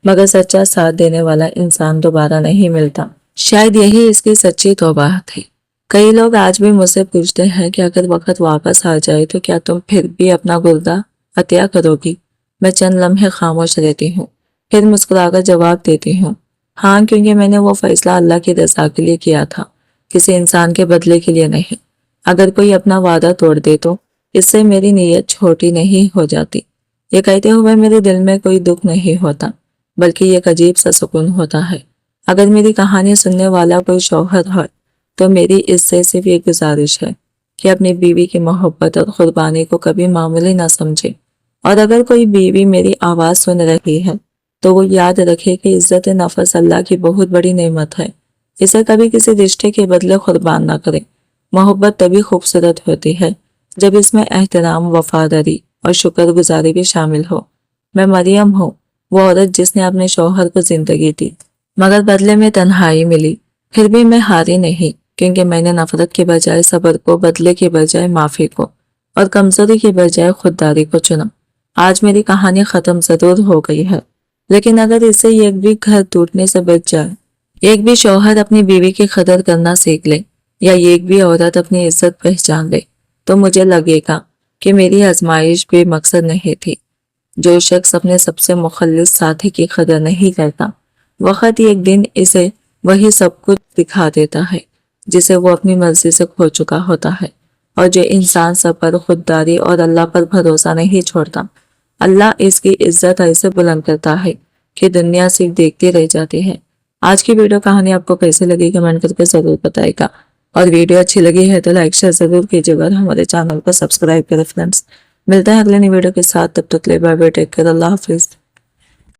مگر سچا ساتھ دینے والا انسان دوبارہ نہیں ملتا۔ شاید یہی اس کی سچی توبہ تھی۔ کئی لوگ آج بھی مجھ سے پوچھتے ہیں کہ اگر وقت واپس آ جائے تو کیا تم پھر بھی اپنا گردہ عطیہ کرو گی؟ میں چند لمحے خاموش رہتی ہوں، پھر مسکرا کر جواب دیتی ہوں، ہاں، کیونکہ میں نے وہ فیصلہ اللہ کی رضا کے لیے کیا تھا، کسی انسان کے بدلے کے لیے نہیں۔ اگر کوئی اپنا وعدہ توڑ دے تو اس سے میری نیت چھوٹی نہیں ہو جاتی۔ یہ کہتے ہوئے میرے دل میں کوئی دکھ نہیں ہوتا، بلکہ ایک عجیب سا سکون ہوتا ہے۔ اگر میری کہانی سننے والا کوئی شوہر ہے تو میری اس سے صرف یہ گزارش ہے کہ اپنی بیوی کی محبت اور قربانی کو کبھی معمولی نہ سمجھے، اور اگر کوئی بیوی میری آواز سن رہی ہے تو وہ یاد رکھے کہ عزت نفس اللہ کی بہت بڑی نعمت ہے، اسے کبھی کسی رشتے کے بدلے قربان نہ کرے۔ محبت تبھی خوبصورت ہوتی ہے جب اس میں احترام، وفاداری اور شکر گزاری بھی شامل ہو۔ میں مریم ہوں، وہ عورت جس نے اپنے شوہر کو زندگی دی مگر بدلے میں تنہائی ملی، پھر بھی میں ہاری نہیں، کیونکہ میں نے نفرت کے بجائے صبر کو، بدلے کے بجائے معافی کو، اور کمزوری کے بجائے خودداری کو چنا۔ آج میری کہانی ختم ضرور ہو گئی ہے، لیکن اگر اس سے ایک بھی گھر ٹوٹنے سے بچ جائے، ایک بھی شوہر اپنی بیوی کی قدر کرنا سیکھ لے، یا ایک بھی عورت اپنی عزت پہچان لے، تو مجھے لگے گا کہ میری آزمائش بے مقصد نہیں تھی۔ جو شخص اپنے سب سے مخلص ساتھی کی قدر نہیں کرتا، وقت ایک دن اسے وہی سب کچھ دکھا دیتا ہے جسے وہ اپنی مرضی سے کھو چکا ہوتا ہے۔ اور جو انسان صبر، خودداری اور اللہ پر بھروسہ نہیں چھوڑتا، اللہ اس کی عزت ایسے بلند کرتا ہے کہ دنیا صرف دیکھتی رہ جاتی ہے۔ آج کی ویڈیو کہانی آپ کو کیسے لگی کمنٹ کر کے ضرور بتائے گا، اور ویڈیو اچھی لگی ہے تو لائک شیئر ضرور کیجیے گا اور ہمارے چینل کو سبسکرائب کریں فرینڈس۔ ملتے ہیں اگلے نئی ویڈیو کے ساتھ، تب تک کے لیے بائے بائے، ٹیک کیئر، اللہ حافظ۔